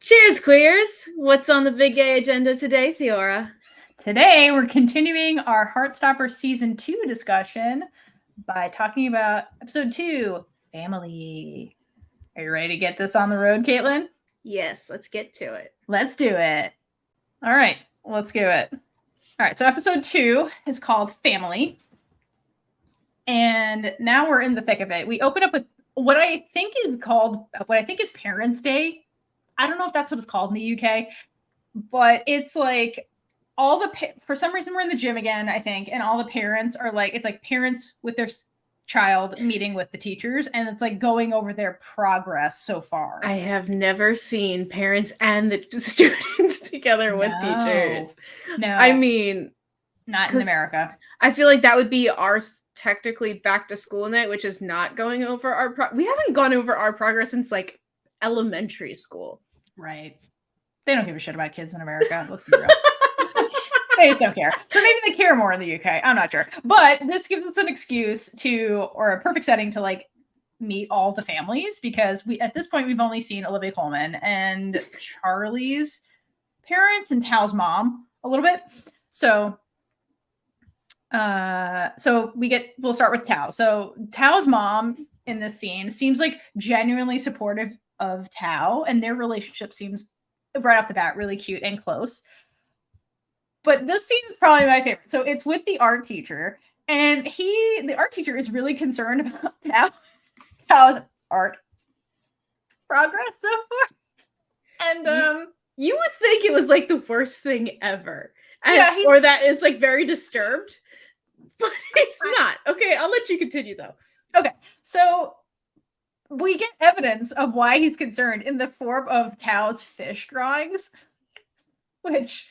Cheers, queers! What's on the big gay agenda today, Theora? Today, we're continuing our Heartstopper Season 2 discussion by talking about Episode 2, Family. Are you ready to get this on the road, Kaitlynn? Yes, let's get to it. Let's do it. All right, let's do it. All right, so Episode 2 is called Family. And now we're in the thick of it. We open up with what I think is Parents' Day. I don't know if that's what it's called in the UK, but it's like for some reason we're in the gym again, I think, and all the parents are like, it's like parents with their child meeting with the teachers, and it's like going over their progress so far. I have never seen parents and the students together with teachers. No. I mean, not in America. I feel like that would be our technically back to school night, which is not going over our we haven't gone over our progress since like elementary school. Right. They don't give a shit about kids in America. Let's be real. They just don't care. So maybe they care more in the UK. I'm not sure. But this gives us an excuse or a perfect setting to like meet all the families, because at this point we've only seen Olivia Colman and Charlie's parents and Tao's mom a little bit. So we'll start with Tao. So Tao's mom in this scene seems like genuinely supportive of Tao, and their relationship seems right off the bat really cute and close. But this scene is probably my favorite. So it's with the art teacher, and the art teacher is really concerned about Tao's art progress so far. And you would think it was like the worst thing ever. Or that it's like very disturbed, but it's not. Okay, I'll let you continue though. Okay, so we get evidence of why he's concerned in the form of Tao's fish drawings, which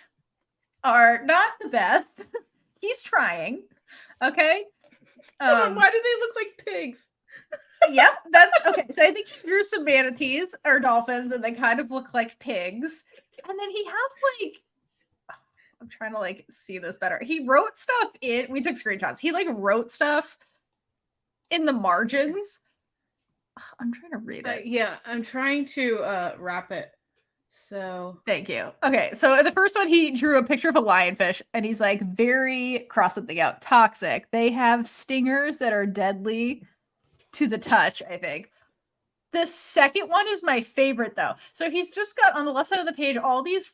are not the best. He's trying. Okay. Why do they look like pigs? Yep, that's okay. So I think he drew some manatees or dolphins, and they kind of look like pigs. And then he has like, I'm trying to like see this better. He wrote stuff in. We took screenshots. He like wrote stuff in the margins. I'm trying to read it. Yeah, I'm trying to wrap it. So thank you. Okay, so the first one, he drew a picture of a lionfish, and he's like, very cross something out. Toxic. They have stingers that are deadly to the touch, I think. The second one is my favorite though. So he's just got on the left side of the page all these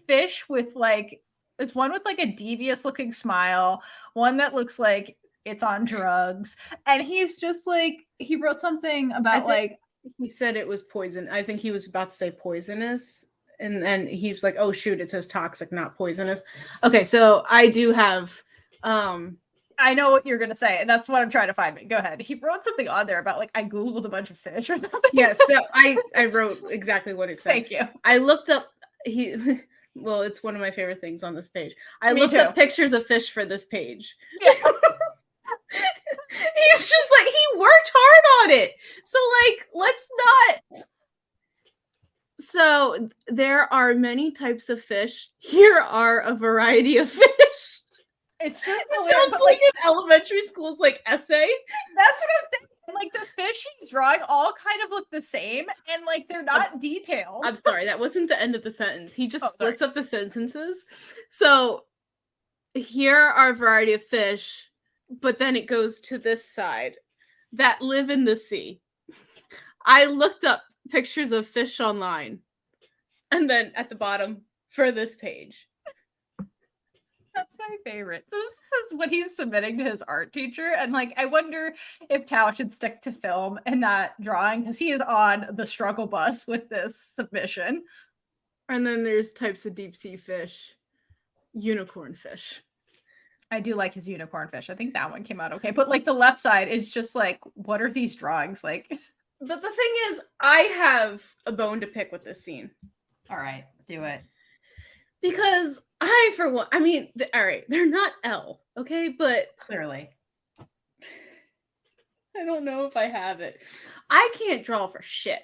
fish with like, there's one with like a devious looking smile, one that looks like it's on drugs, and he's just like, he wrote something about like, he said it was poison. I think he was about to say poisonous, and then he's like, oh shoot, it says toxic, not poisonous. Okay, so I do have I know what you're gonna say, and that's what I'm trying to find. Go ahead. He wrote something on there about like, I googled a bunch of fish or something. Yeah, so I wrote exactly what it said. Thank you. I looked up well, it's one of my favorite things on this page. I looked up pictures of fish for this page. Yeah. He's just like, he worked hard on it. So like, let's not. So there are many types of fish. Here are a variety of fish. It sounds like an elementary school's like essay. That's what I'm thinking. Like the fish he's drawing all kind of look the same, and like they're not detailed. I'm sorry, that wasn't the end of the sentence. He just splits up the sentences. So here are a variety of fish, but then it goes to this side that live in the sea. I looked up pictures of fish online, and then at the bottom for this page. That's my favorite. This is what he's submitting to his art teacher. And like, I wonder if Tao should stick to film and not drawing, because he is on the struggle bus with this submission. And then there's types of deep sea fish. Unicorn fish. I do like his unicorn fish. I think that one came out okay. But like the left side is just like, what are these drawings like? But the thing is, I have a bone to pick with this scene. All right, do it. Because all right, they're not L, okay? But clearly, I don't know if I have it. I can't draw for shit.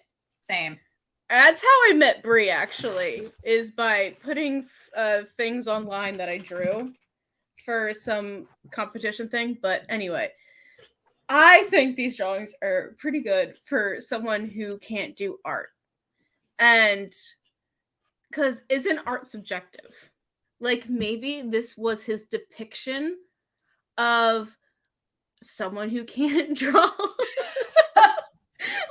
Same. That's how I met Bree, actually, is by putting things online that I drew for some competition thing. But anyway, I think these drawings are pretty good for someone who can't do art. And because isn't art subjective? Like, maybe this was his depiction of someone who can't draw.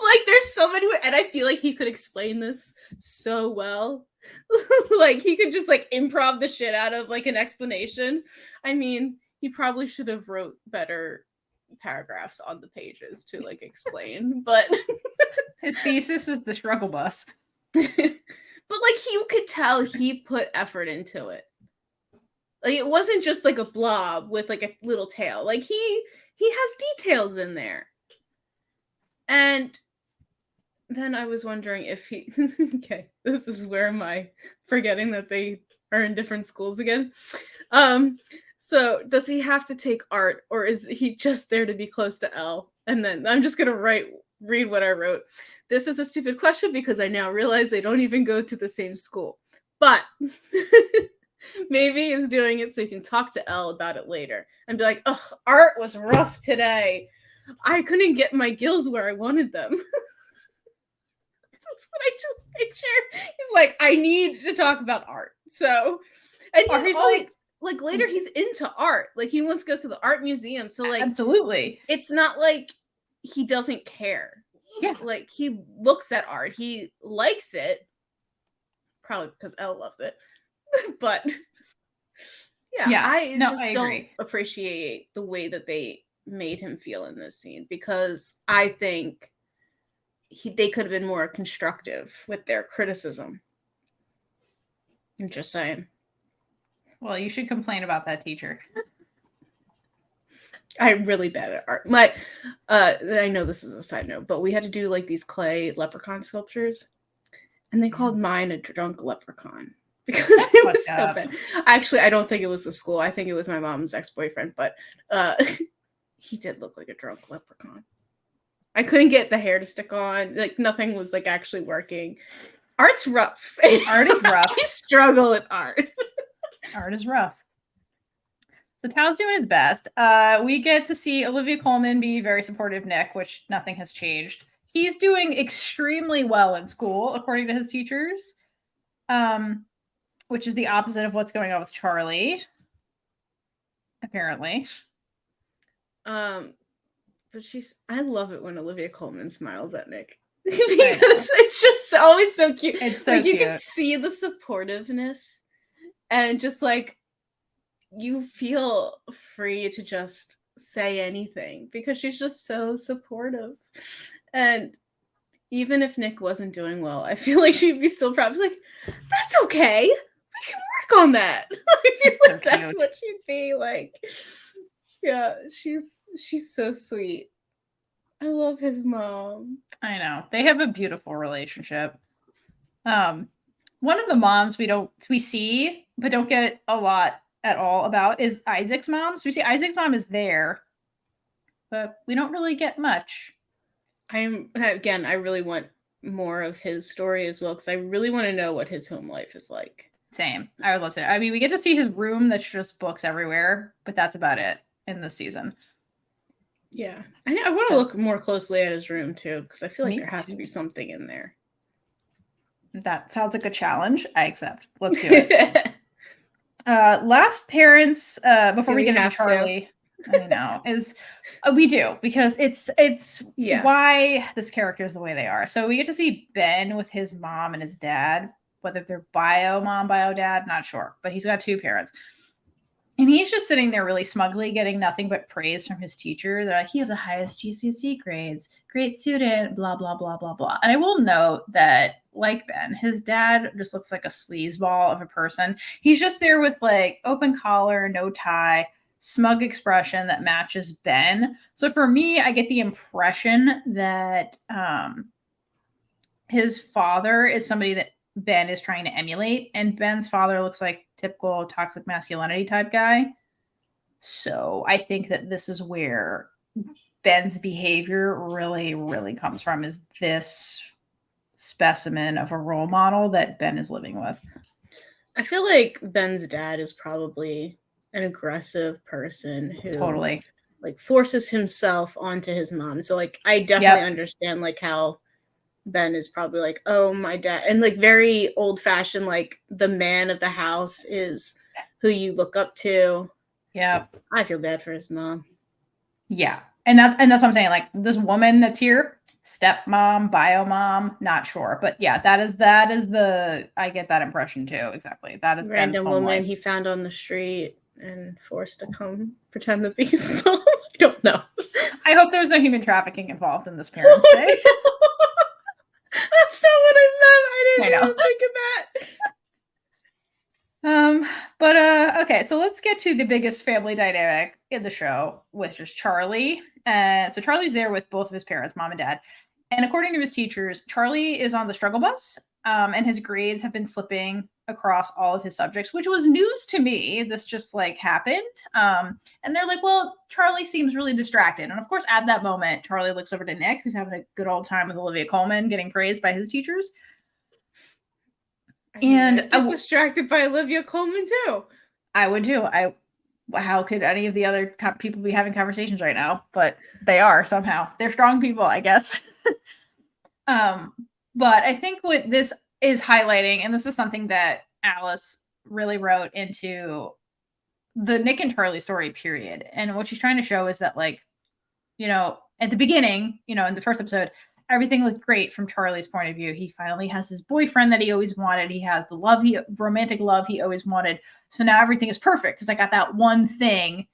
Like, there's so many, and I feel like he could explain this so well. Like, he could just like improv the shit out of like an explanation. I mean, he probably should have wrote better paragraphs on the pages to like explain, but his thesis is the struggle bus. But like, you could tell he put effort into it. Like, it wasn't just like a blob with like a little tail. Like, he has details in there. And then I was wondering if he okay, this is where am I forgetting that they are in different schools again. So does he have to take art, or is he just there to be close to Elle? And then I'm just gonna read what I wrote. This is a stupid question because I now realize they don't even go to the same school. But maybe he's doing it so he can talk to Elle about it later and be like, "Ugh, art was rough today. I couldn't get my gills where I wanted them." That's what I just picture. He's like, I need to talk about art. So, and he's always like later he's into art. Like, he wants to go to the art museum. So like, absolutely, it's not like he doesn't care. Yeah, like, he looks at art. He likes it. Probably because Elle loves it. But yeah, I don't appreciate the way that they made him feel in this scene, because I think they could have been more constructive with their criticism. I'm just saying. Well, you should complain about that teacher. I'm really bad at art. I know this is a side note, but we had to do like these clay leprechaun sculptures, and they called mine a drunk leprechaun because it was so bad. Actually, I don't think it was the school. I think it was my mom's ex-boyfriend, but he did look like a drunk leprechaun. I couldn't get the hair to stick on. Like, nothing was like actually working. Art's rough. Art is rough. I struggle with art. Art is rough. So Tao's doing his best. We get to see Olivia Colman be very supportive of Nick, which nothing has changed. He's doing extremely well in school, according to his teachers, which is the opposite of what's going on with Charlie, apparently. But I love it when Olivia Colman smiles at Nick. Because it's just always so cute. It's so like, cute. You can see the supportiveness, and just like, you feel free to just say anything because she's just so supportive. And even if Nick wasn't doing well, I feel like she'd be still probably like, that's okay. We can work on that. I feel like that's what she'd be like. Yeah, she's so sweet. I love his mom. I know. They have a beautiful relationship. One of the moms we see but don't get a lot at all about is Isaac's mom. So we see Isaac's mom is there, but we don't really get much. I really want more of his story as well, because I really want to know what his home life is like. Same. I would love to. I mean, we get to see his room that's just books everywhere, but that's about it in this season. Yeah. I want to look more closely at his room too, because I feel like there has to be something in there. That sounds like a challenge. I accept. Let's do it. Last parents, before we get into Charlie, I know, is we do, because it's why this character is the way they are. So we get to see Ben with his mom and his dad, whether they're bio mom, bio dad, not sure, but he's got two parents. And he's just sitting there really smugly getting nothing but praise from his teacher. They're like, you have the highest GCSE grades, great student, blah, blah, blah, blah, blah. And I will note that, like Ben, his dad just looks like a sleazeball of a person. He's just there with like open collar, no tie, smug expression that matches Ben. So for me, I get the impression that his father is somebody that Ben is trying to emulate, and Ben's father looks like typical toxic masculinity type guy. So I think that this is where Ben's behavior really, really comes from, is this specimen of a role model that Ben is living with. I feel like Ben's dad is probably an aggressive person who totally like forces himself onto his mom. So like, I definitely understand like how Ben is probably like, oh, my dad, and like very old fashioned, like the man of the house is who you look up to. Yeah. I feel bad for his mom. Yeah. And that's what I'm saying. Like this woman that's here, stepmom, bio mom, not sure. But yeah, that is the I get that impression too. Exactly. That is Random Ben's home woman life. he found on the street and forced to come pretend to be his mom. I don't know. I hope there's no human trafficking involved in this Parents' Day. That's not what I meant. I didn't I know. even think of that. Okay, so let's get to the biggest family dynamic in the show, which is Charlie. So Charlie's there with both of his parents, mom and dad. And according to his teachers, Charlie is on the struggle bus, and his grades have been slipping across all of his subjects, which was news to me. This just like happened. And they're like, well, Charlie seems really distracted. And of course, at that moment, Charlie looks over to Nick, who's having a good old time with Olivia Colman, getting praised by his teachers. And I get distracted by Olivia Colman too. I would too. How could any of the other people be having conversations right now? But they are somehow. They're strong people, I guess. But I think what this is highlighting, and this is something that Alice really wrote into the Nick and Charlie story, period. And what she's trying to show is that, like, you know, at the beginning, you know, in the first episode, everything looked great from Charlie's point of view. He finally has his boyfriend that he always wanted. He has the romantic love he always wanted. So now everything is perfect because I got that one thing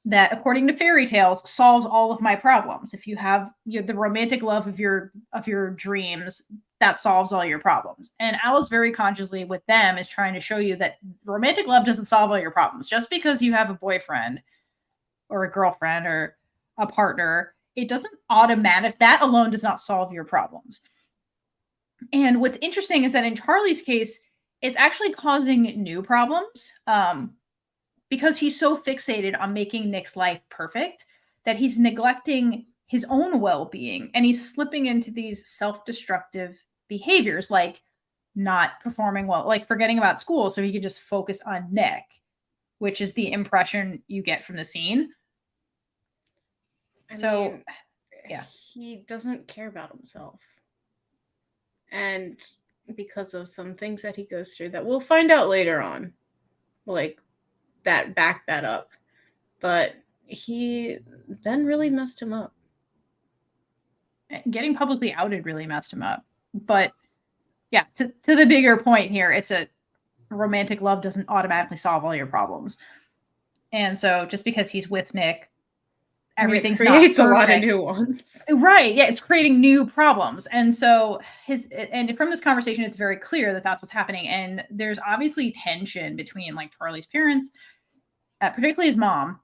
that, according to fairy tales, solves all of my problems. If you have the romantic love of your dreams, that solves all your problems. And Alice very consciously with them is trying to show you that romantic love doesn't solve all your problems. Just because you have a boyfriend or a girlfriend or a partner, it doesn't that alone does not solve your problems. And what's interesting is that in Charlie's case, it's actually causing new problems because he's so fixated on making Nick's life perfect that he's neglecting his own well-being, and he's slipping into these self-destructive behaviors like not performing well, like forgetting about school so he could just focus on Nick, which is the impression you get from the scene. Yeah, he doesn't care about himself, and because of some things that he goes through that we'll find out later on, like that back that up. But Ben really messed him up. Getting publicly outed really messed him up. But yeah, to the bigger point here, it's a romantic love doesn't automatically solve all your problems. And so just because he's with Nick, everything's creates not a lot of new ones. Right. Yeah, it's creating new problems. And so from this conversation, it's very clear that that's what's happening. And there's obviously tension between like Charlie's parents, particularly his mom,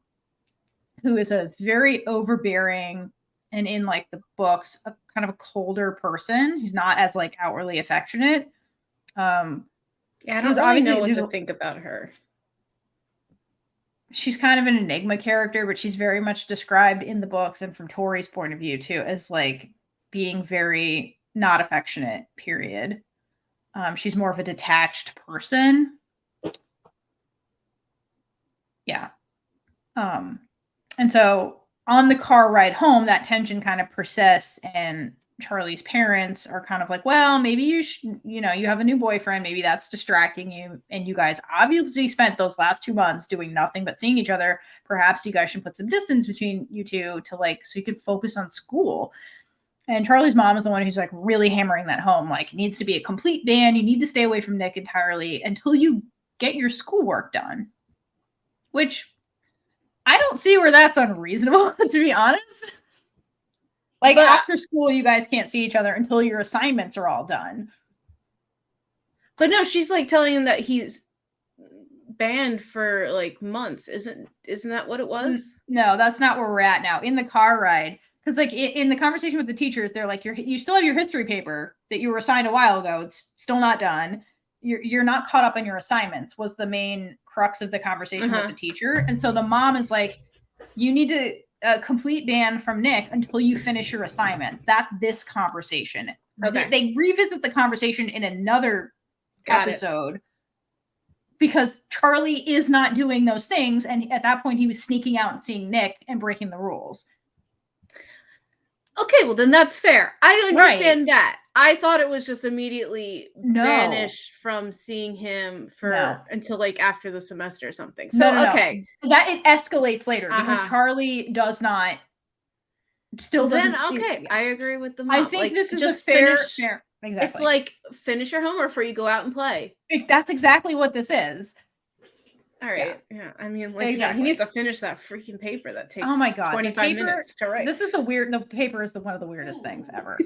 who is a very overbearing and in like the books, a kind of a colder person who's not as like outwardly affectionate. I don't really know what to think about her. She's kind of an enigma character, but she's very much described in the books and from Tori's point of view too as like being very not affectionate, period. She's more of a detached person. Yeah. And so on the car ride home, that tension kind of persists, and Charlie's parents are kind of like, well, maybe you should, you have a new boyfriend. Maybe that's distracting you. And you guys obviously spent those last 2 months doing nothing but seeing each other. Perhaps you guys should put some distance between you two so you can focus on school. And Charlie's mom is the one who's like really hammering that home. Like, it needs to be a complete ban. You need to stay away from Nick entirely until you get your schoolwork done, which I don't see where that's unreasonable, to be honest. Like, after school, you guys can't see each other until your assignments are all done. But no, she's like telling him that he's banned for like months. Isn't that what it was? No, that's not where we're at now. In the car ride, because like in the conversation with the teachers, they're like, you still have your history paper that you were assigned a while ago. It's still not done. You're not caught up on your assignments, was the main crux of the conversation with the teacher. And so the mom is like, you need to complete ban from Nick until you finish your assignments. That's this conversation. Okay. They revisit the conversation in another episode because Charlie is not doing those things. And at that point, he was sneaking out and seeing Nick and breaking the rules. Okay, well then that's fair. I understand that. I thought it was just immediately vanished from seeing him until like after the semester or something. So okay. That it escalates later because Charlie does not okay. I agree with the mom. I think this is just fair. Exactly. It's like finish your homework before you go out and play. That's exactly what this is. All right. Yeah. I mean, like, he needs to finish that freaking paper that takes 25 minutes to write. This is the paper is one of the weirdest things ever.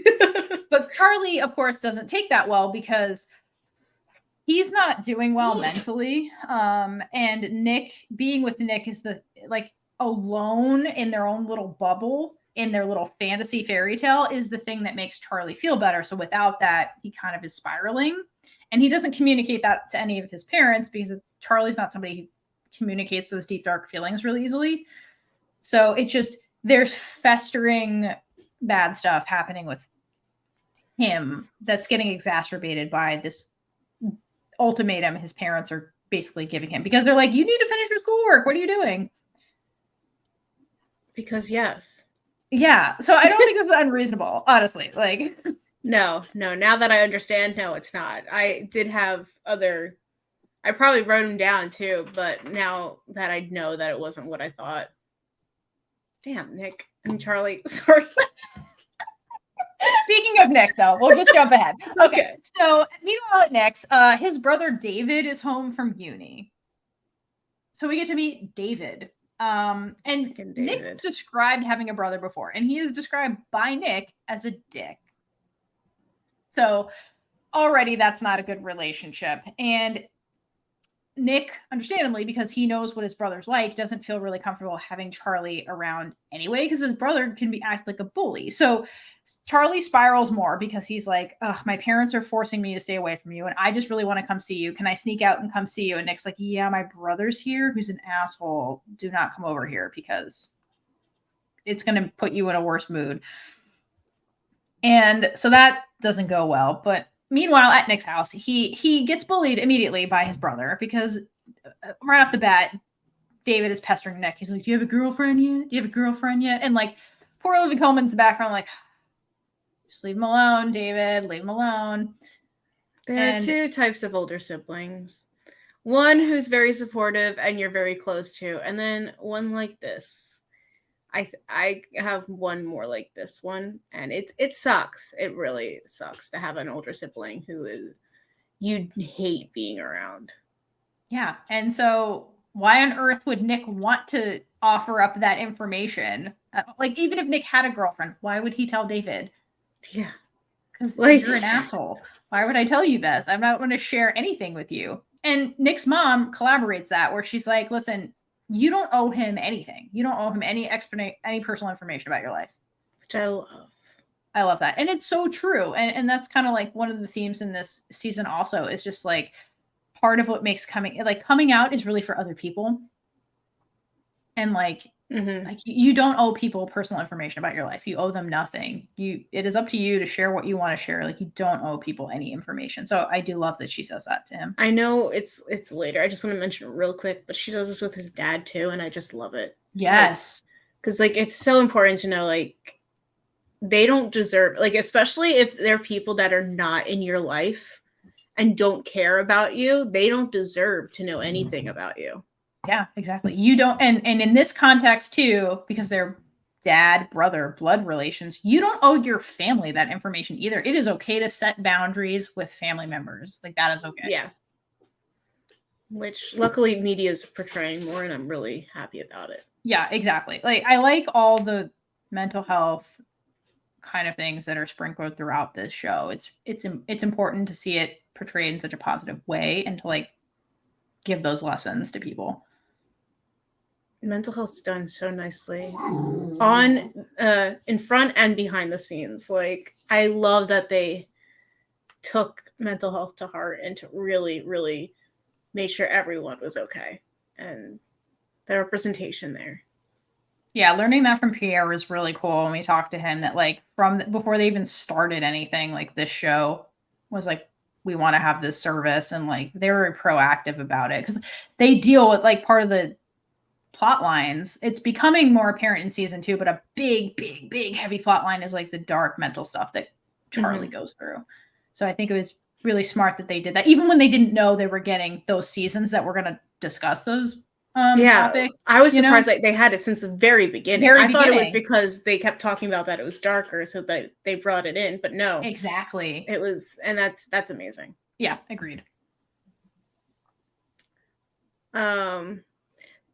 But Charlie, of course, doesn't take that well because he's not doing well mentally. And being with Nick is alone in their own little bubble, in their little fantasy fairy tale, is the thing that makes Charlie feel better. So without that, he kind of is spiraling. And he doesn't communicate that to any of his parents because Charlie's not somebody who communicates those deep, dark feelings really easily. So there's festering bad stuff happening with him that's getting exacerbated by this ultimatum his parents are basically giving him because they're like, you need to finish your schoolwork. What are you doing? Because yes. Yeah. So I don't think this is unreasonable, honestly. Like, No. Now that I understand, no, it's not. I did have I probably wrote them down too, but now that I know that it wasn't what I thought. Damn, Nick and Charlie. Sorry. Speaking of Nick, though, we'll just jump ahead. Okay. So meanwhile at Nick's, his brother David is home from uni. So we get to meet David. And Nick's described having a brother before, and he is described by Nick as a dick. So already that's not a good relationship. And Nick, understandably, because he knows what his brother's like, doesn't feel really comfortable having Charlie around anyway, because his brother can act like a bully. So Charlie spirals more because he's like, ugh, my parents are forcing me to stay away from you, and I just really want to come see you. Can I sneak out and come see you? And Nick's like, yeah, my brother's here, who's an asshole. Do not come over here because it's going to put you in a worse mood. And so that doesn't go well. But meanwhile, at Nick's house, he gets bullied immediately by his brother because right off the bat, David is pestering Nick. He's like, do you have a girlfriend yet? And like, poor Olivia Colman's in the background, like, just leave him alone, David. Leave him alone. There are two types of older siblings. One who's very supportive and you're very close to, and then one like this. I have one more like this one, and it sucks. It really sucks to have an older sibling who you hate being around. Yeah, and so why on earth would Nick want to offer up that information? Like, even if Nick had a girlfriend, why would he tell David? Yeah, because you're an asshole. Why would I tell you this? I'm not going to share anything with you. And Nick's mom collaborates that, where she's like, listen, you don't owe him anything. You don't owe him any personal information about your life. Which I love. I love that. And it's so true. And that's kind of like one of the themes in this season also is just like part of what makes coming out is really for other people. And like you don't owe people personal information about your life. You owe them nothing. It is up to you to share what you want to share. Like, you don't owe people any information. So I do love that she says that to him. I know it's later. I just want to mention it real quick, but she does this with his dad too, and I just love it. Yes. Because like it's so important to know, like, they don't deserve, like, especially if they're people that are not in your life and don't care about you, they don't deserve to know anything about you. Yeah, exactly. You don't, and in this context too, because they're dad, brother, blood relations, you don't owe your family that information either. It is okay to set boundaries with family members. Like, that is okay. Yeah. Which luckily media is portraying more, and I'm really happy about it. Yeah, exactly. Like, I like all the mental health kind of things that are sprinkled throughout this show. It's important to see it portrayed in such a positive way and to like give those lessons to people. Mental health's done so nicely on in front and behind the scenes. Like, I love that they took mental health to heart and to really, really made sure everyone was okay, and the representation there. Yeah, learning that from Pierre was really cool. When we talked to him, that like before they even started anything, like this show was like, we want to have this service, and like they were proactive about it because they deal with like part of the plot lines. It's becoming more apparent in season 2, but a big, big, big heavy plot line is like the dark mental stuff that Charlie goes through. So I think it was really smart that they did that, even when they didn't know they were getting those seasons that we're going to discuss those topics. I was surprised like they had it since the very beginning. I thought it was because they kept talking about that it was darker, so that they brought it in, but no. Exactly. It was, and that's amazing. Yeah, agreed.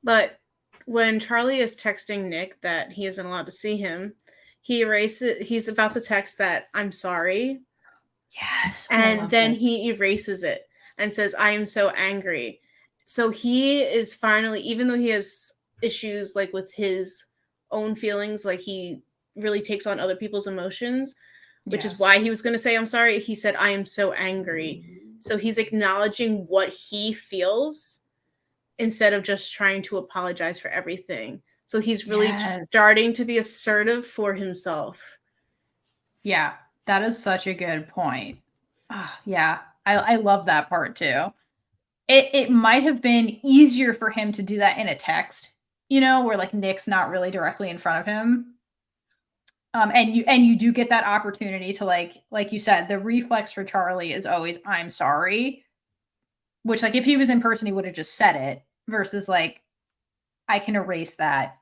But when Charlie is texting Nick that he isn't allowed to see him, he's about to text that I'm sorry. Yes. And then he erases it and says, I am so angry. So he is finally, even though he has issues like with his own feelings, like he really takes on other people's emotions, which is why he was going to say, I'm sorry. He said, I am so angry. So he's acknowledging what he feels instead of just trying to apologize for everything. So he's really starting to be assertive for himself. Yeah, that is such a good point. Yeah, I love that part too. It might have been easier for him to do that in a text, where like Nick's not really directly in front of him. And you do get that opportunity to like you said, the reflex for Charlie is always I'm sorry, which like if he was in person, he would have just said it versus like I can erase that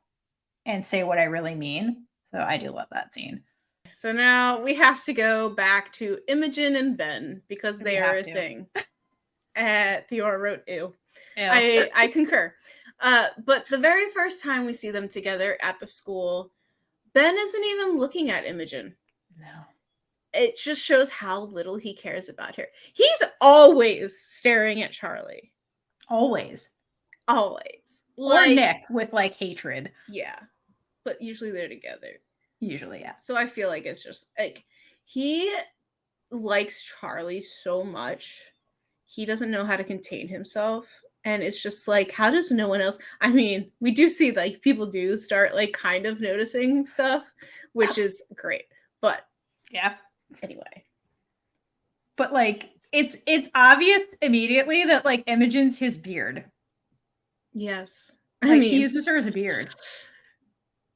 and say what I really mean. So I do love that scene. So now we have to go back to Imogen and Ben because they are a thing. Theora wrote, ew. I concur. But the very first time we see them together at the school, Ben isn't even looking at Imogen. No. It just shows how little he cares about her. He's always staring at Charlie. Always. Or Nick with like hatred. Yeah. But usually they're together. Usually, yeah. So I feel like it's just like he likes Charlie so much. He doesn't know how to contain himself. And it's just like, how does no one else? I mean, we do see like people do start like kind of noticing stuff, which is great. But yeah. Anyway. But like it's obvious immediately that like Imogen's his beard. Yes. Like, I mean, he uses her as a beard.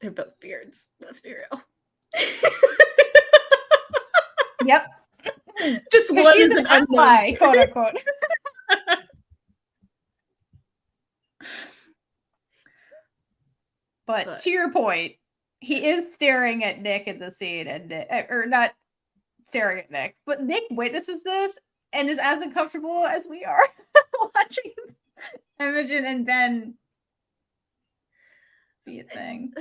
They're both beards. Let's be real. Yep. Just one is an ally, quote unquote. But to your point, he is staring at Nick in the scene, or not staring at Nick, but Nick witnesses this and is as uncomfortable as we are watching Imogen and Ben be a thing.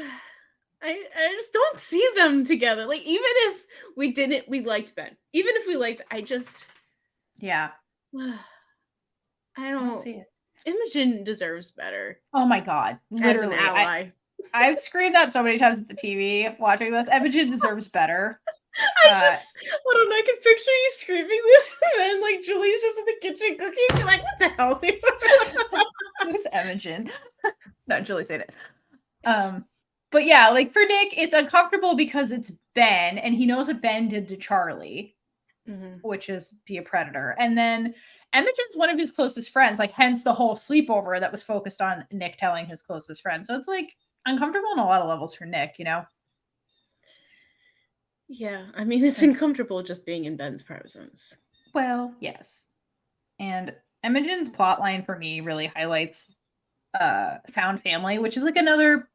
I just don't see them together. Like, even if we liked Ben. Even if we liked, yeah. I don't see it. Imogen deserves better. Oh my God. Literally. As an ally. I've screamed that so many times at the TV watching this. Imogen deserves better. Hold on, I can picture you screaming this, and then like Julie's just in the kitchen cooking. You're like, what the hell? Who's Imogen? No, Julie said it. But yeah, like for Nick, it's uncomfortable because it's Ben, and he knows what Ben did to Charlie, which is be a predator. And then Imogen's one of his closest friends, like hence the whole sleepover that was focused on Nick telling his closest friend. So it's like uncomfortable on a lot of levels for Nick, Yeah, I mean, it's uncomfortable just being in Ben's presence. Well, yes. And Imogen's plotline for me really highlights found family, which is like another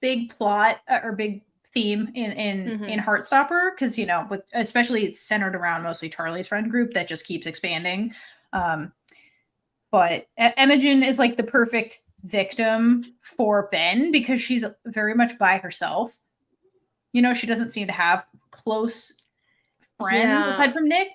big plot or big theme in Heartstopper, because but especially it's centered around mostly Charlie's friend group that just keeps expanding. But Imogen is like the perfect victim for Ben because she's very much by herself. She doesn't seem to have close friends aside from Nick.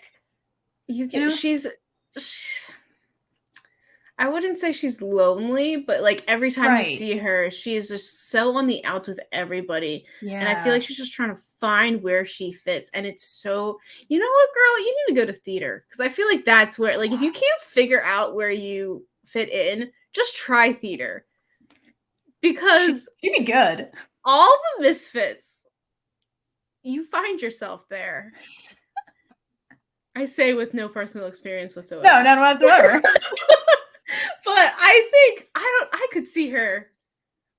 I wouldn't say she's lonely, but like every time you see her, she is just so on the outs with everybody. Yeah. And I feel like she's just trying to find where she fits. And it's so, you know what, girl, you need to go to theater. Because I feel like that's where, like, if you can't figure out where you fit in, just try theater. Because she'd be good. All the misfits, you find yourself there. I say with no personal experience whatsoever. No, none whatsoever. But I think I could see her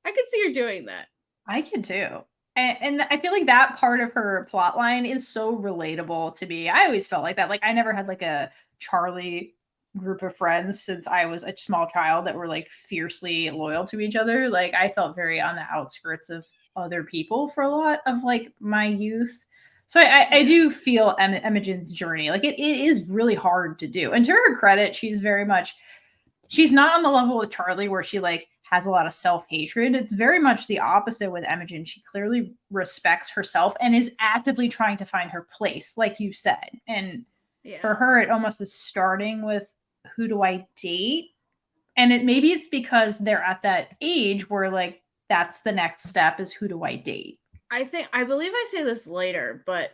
I could see her doing that. I can too. And I feel like that part of her plot line is so relatable to me. I always felt like that. Like I never had like a Charlie group of friends since I was a small child that were like fiercely loyal to each other. Like I felt very on the outskirts of other people for a lot of like my youth. So I do feel Imogen's journey. Like it is really hard to do. And to her credit, she's not on the level with Charlie where she like has a lot of self-hatred. It's very much the opposite with Imogen. She clearly respects herself and is actively trying to find her place, like you said. And for her, it almost is starting with, who do I date? And maybe it's because they're at that age where like that's the next step is, who do I date? I believe I say this later, but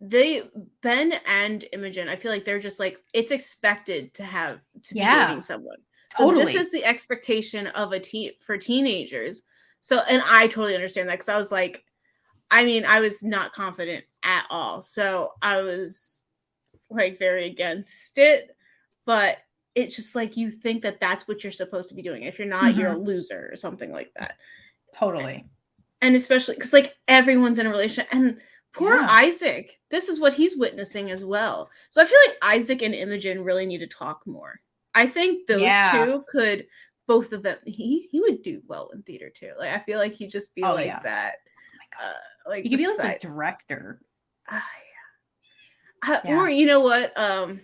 Ben and Imogen, I feel like they're just like, it's expected to be dating someone. So totally. This is the expectation of for teenagers. So, and I totally understand that, because I was like, I was not confident at all. So I was like very against it, but it's just like, you think that that's what you're supposed to be doing. If you're not, you're a loser or something like that. Totally. And especially because like everyone's in a relationship, and poor Isaac, this is what he's witnessing as well. So I feel like Isaac and Imogen really need to talk more. I think those two could, both of them, he would do well in theater too. Like I feel like he'd just be that. Oh like he could be like the director. Or you know what? I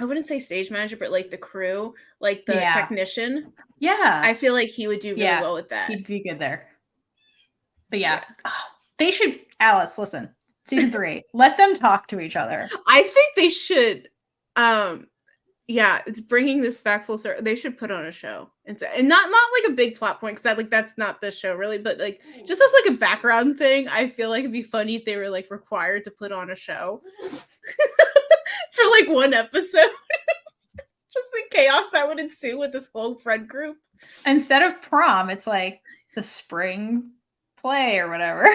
wouldn't say stage manager, but like the crew, like the technician. Yeah. I feel like he would do really well with that. He'd be good there. But they should, Alice, listen, season 3, let them talk to each other. I think they should, it's bringing this back full circle. They should put on a show and not like a big plot point, because that's not the show really, but like just as like a background thing. I feel like it'd be funny if they were like required to put on a show for like one episode. Just the chaos that would ensue with this whole friend group. Instead of prom, it's like the spring play or whatever.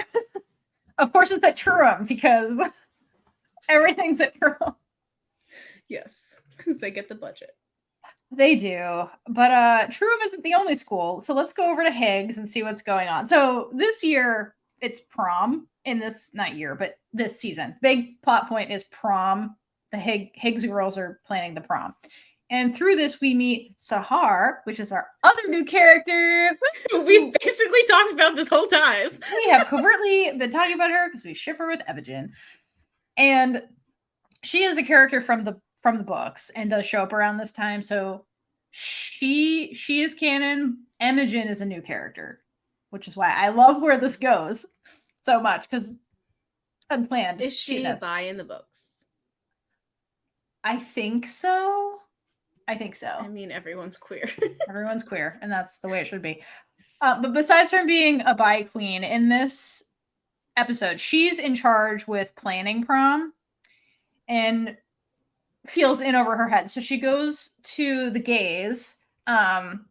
Of course, it's at Truum because everything's at Truum. Yes, because they get the budget. They do, but Truum isn't the only school. So let's go over to Higgs and see what's going on. So this year, it's prom not year, but this season. Big plot point is prom. The Higgs girls are planning the prom. And through this, we meet Sahar, which is our other new character. We've basically talked about this whole time. We have covertly been talking about her because we ship her with Imogen. And she is a character from the books and does show up around this time. So she is canon. Imogen is a new character, which is why I love where this goes so much, because unplanned. Is she bi in the books? I think so. I mean, everyone's queer. Everyone's queer, and that's the way it should be. But besides her being a bi queen, in this episode, she's in charge with planning prom and feels in over her head. So she goes to the gays in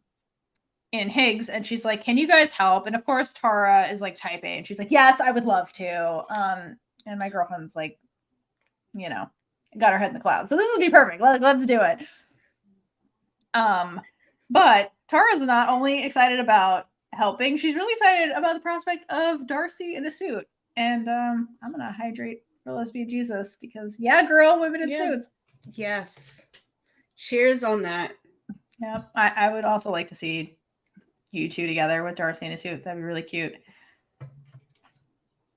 Higgs, and she's like, can you guys help? And of course, Tara is like type A, and she's like, yes, I would love to. And my girlfriend's like, got her head in the clouds. So this would be perfect. Let's do it. But Tara's not only excited about helping, she's really excited about the prospect of Darcy in a suit. And I'm gonna hydrate for lesbian Jesus, because girl, women in suits. Yes. Cheers on that. Yeah. I would also like to see you two together with Darcy in a suit. That'd be really cute.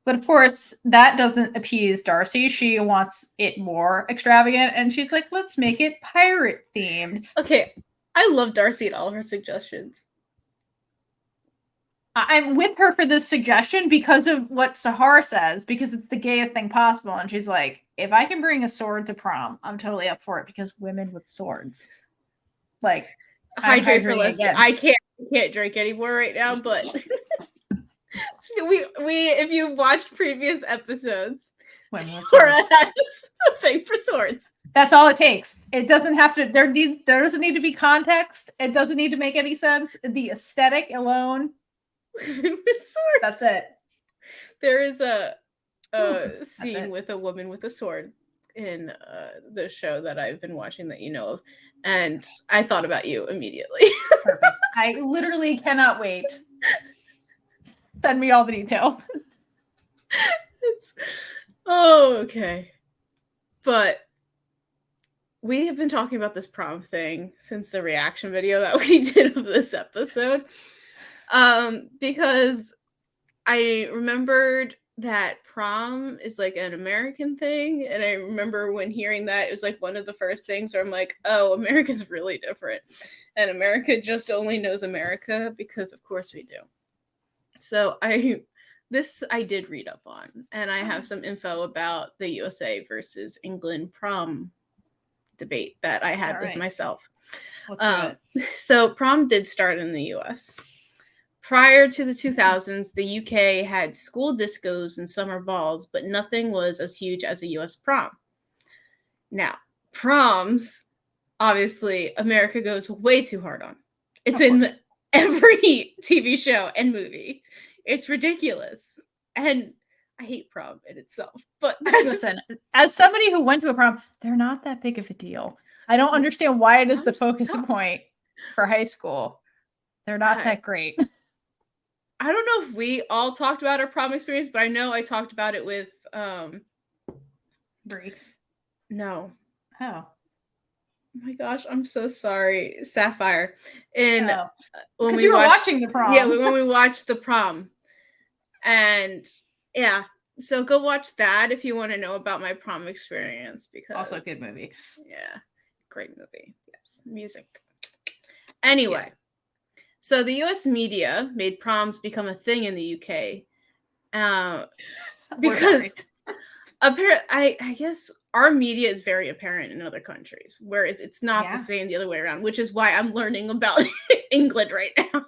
But of course, that doesn't appease Darcy. She wants it more extravagant, and she's like, let's make it pirate themed. Okay, I love Darcy and all of her suggestions. I'm with her for this suggestion because of what Sahar says, because it's the gayest thing possible. And she's like, if I can bring a sword to prom, I'm totally up for it, because women with swords. Like, hydrate for lesbian. I can't drink anymore right now, but we if you watched previous episodes, Laura has a thing for swords. That's all it takes. It doesn't have to. There doesn't need to be context. It doesn't need to make any sense. The aesthetic alone. With swords. That's it. There is a scene with a woman with a sword in the show that I've been watching that you know of, and I thought about you immediately. Perfect. I literally cannot wait Send me all the details. Okay. But we have been talking about this prom thing since the reaction video that we did of this episode. Because I remembered that prom is like an American thing. And I remember when hearing that, it was like one of the first things where I'm like, oh, America's really different. And America just only knows America because of course we do. So I did read up on, and I have some info about the USA versus England prom debate that I had with myself. Let's do it. So prom did start in the US. Prior to the 2000s, the UK had school discos and summer balls, but nothing was as huge as a US prom. Now, proms, obviously, America goes way too hard on. It's in every TV show and movie. It's ridiculous. And I hate prom in itself. But listen, as somebody who went to a prom, they're not that big of a deal. I don't understand why it is the focus point for high school. They're not that great. I don't know if we all talked about our prom experience, but I know I talked about it with Bree. No. Oh. Oh my gosh, I'm so sorry, Sapphire. And because you were watching the prom. Yeah, when we watched the prom. And yeah, so go watch that if you want to know about my prom experience. Because also a good movie. Yeah, great movie. Yes, music. Anyway, so the U.S. media made proms become a thing in the UK because apparently, I guess our media is very apparent in other countries, whereas it's not the same the other way around, which is why I'm learning about England right now.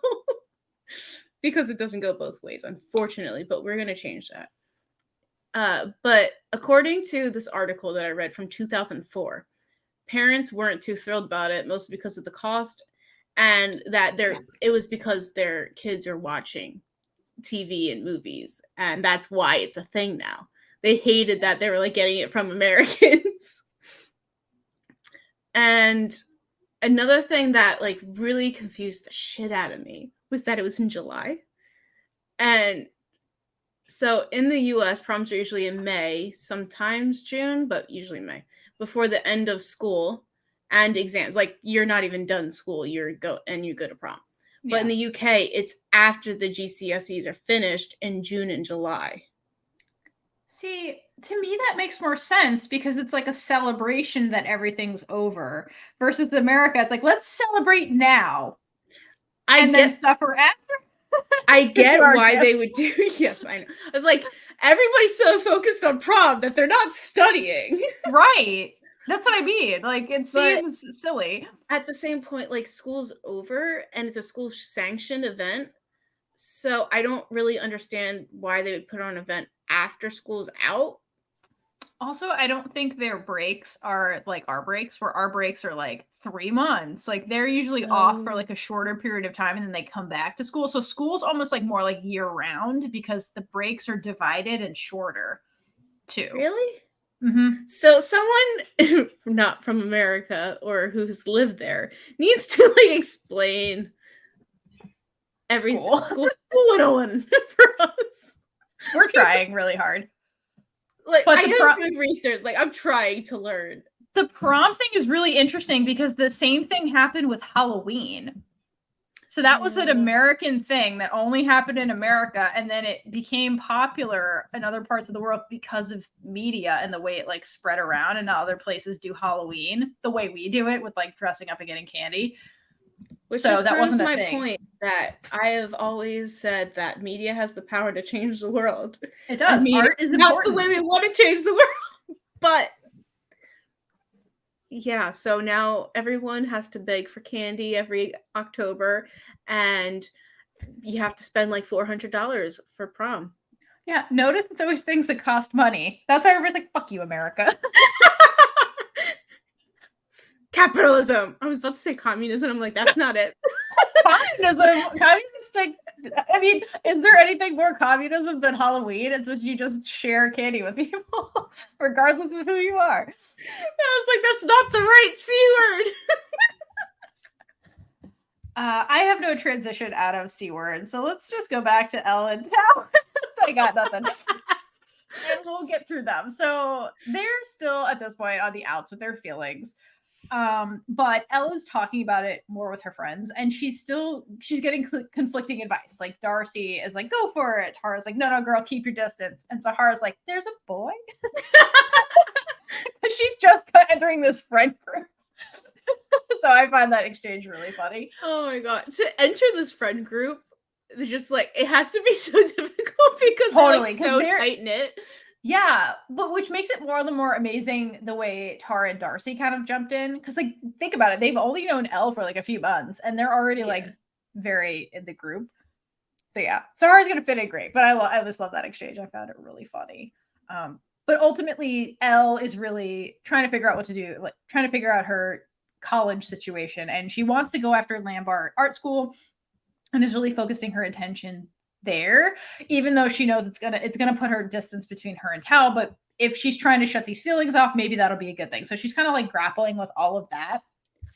Because it doesn't go both ways, unfortunately, but we're going to change that. But according to this article that I read from 2004, parents weren't too thrilled about it, mostly because of the cost, and that it was because their kids are watching TV and movies, and that's why it's a thing now. They hated that they were like getting it from Americans. And another thing that like really confused the shit out of me was that it was in July. And so in the US, proms are usually in May, sometimes June, but usually May, before the end of school and exams. Like you're not even done school, you go to prom. But in the UK, it's after the GCSEs are finished in June and July. See, to me that makes more sense because it's like a celebration that everything's over. Versus America, it's like, let's celebrate now. Then suffer after. I get why they would do. Yes, I know. I was like, everybody's so focused on prom that they're not studying. Right. That's what I mean. Like, it seems silly. At the same point, like, school's over and it's a school sanctioned event. So I don't really understand why they would put on an event after school's out. Also, I don't think their breaks are like our breaks, where our breaks are like 3 months. Like they're usually off for like a shorter period of time and then they come back to school. So school's almost like more like year round because the breaks are divided and shorter too. Really? Mm-hmm. So someone not from America or who's lived there needs to like explain everything. School 101 for us. We're trying really hard. Like, but I am doing research. Like, I'm trying to learn. The prom thing is really interesting because the same thing happened with Halloween. So that was an American thing that only happened in America, and then it became popular in other parts of the world because of media and the way it like spread around, and now other places do Halloween the way we do it with like dressing up and getting candy. Which so that wasn't my point. That I have always said that media has the power to change the world. It does. Art is not the way we want to change the world, but yeah. So now everyone has to beg for candy every October, and you have to spend like $400 for prom. Yeah. Notice it's always things that cost money. That's why everybody's like, "Fuck you, America." Capitalism. I was about to say communism. I'm like, that's not it. Communistic. I mean, is there anything more communism than Halloween? It's just you just share candy with people, regardless of who you are. I was like, that's not the right C word. I have no transition out of C word, so let's just go back to Elle and Tao. I got nothing. And we'll get through them. So they're still at this point on the outs with their feelings. But Elle is talking about it more with her friends, and she's getting conflicting advice. Like Darcy is like, go for it. Tara's like, no, girl, keep your distance. And Sahara's like, there's a boy. She's just entering this friend group. So I find that exchange really funny. Oh my god. To enter this friend group, they're just like, it has to be so difficult because totally, they're like so tight-knit. Yeah, but which makes it more and more amazing the way Tara and Darcy kind of jumped in. Because, like, think about it. They've only known Elle for, like, a few months. And they're already, like, very in the group. So, yeah. Sahara's going to fit in great. But I just love that exchange. I found it really funny. But ultimately, Elle is really trying to figure out what to do. Like, trying to figure out her college situation. And she wants to go after Lambert Art School. And is really focusing her attention there, even though she knows it's gonna put her distance between her and Tao. But if she's trying to shut these feelings off, maybe that'll be a good thing. So she's kind of like grappling with all of that.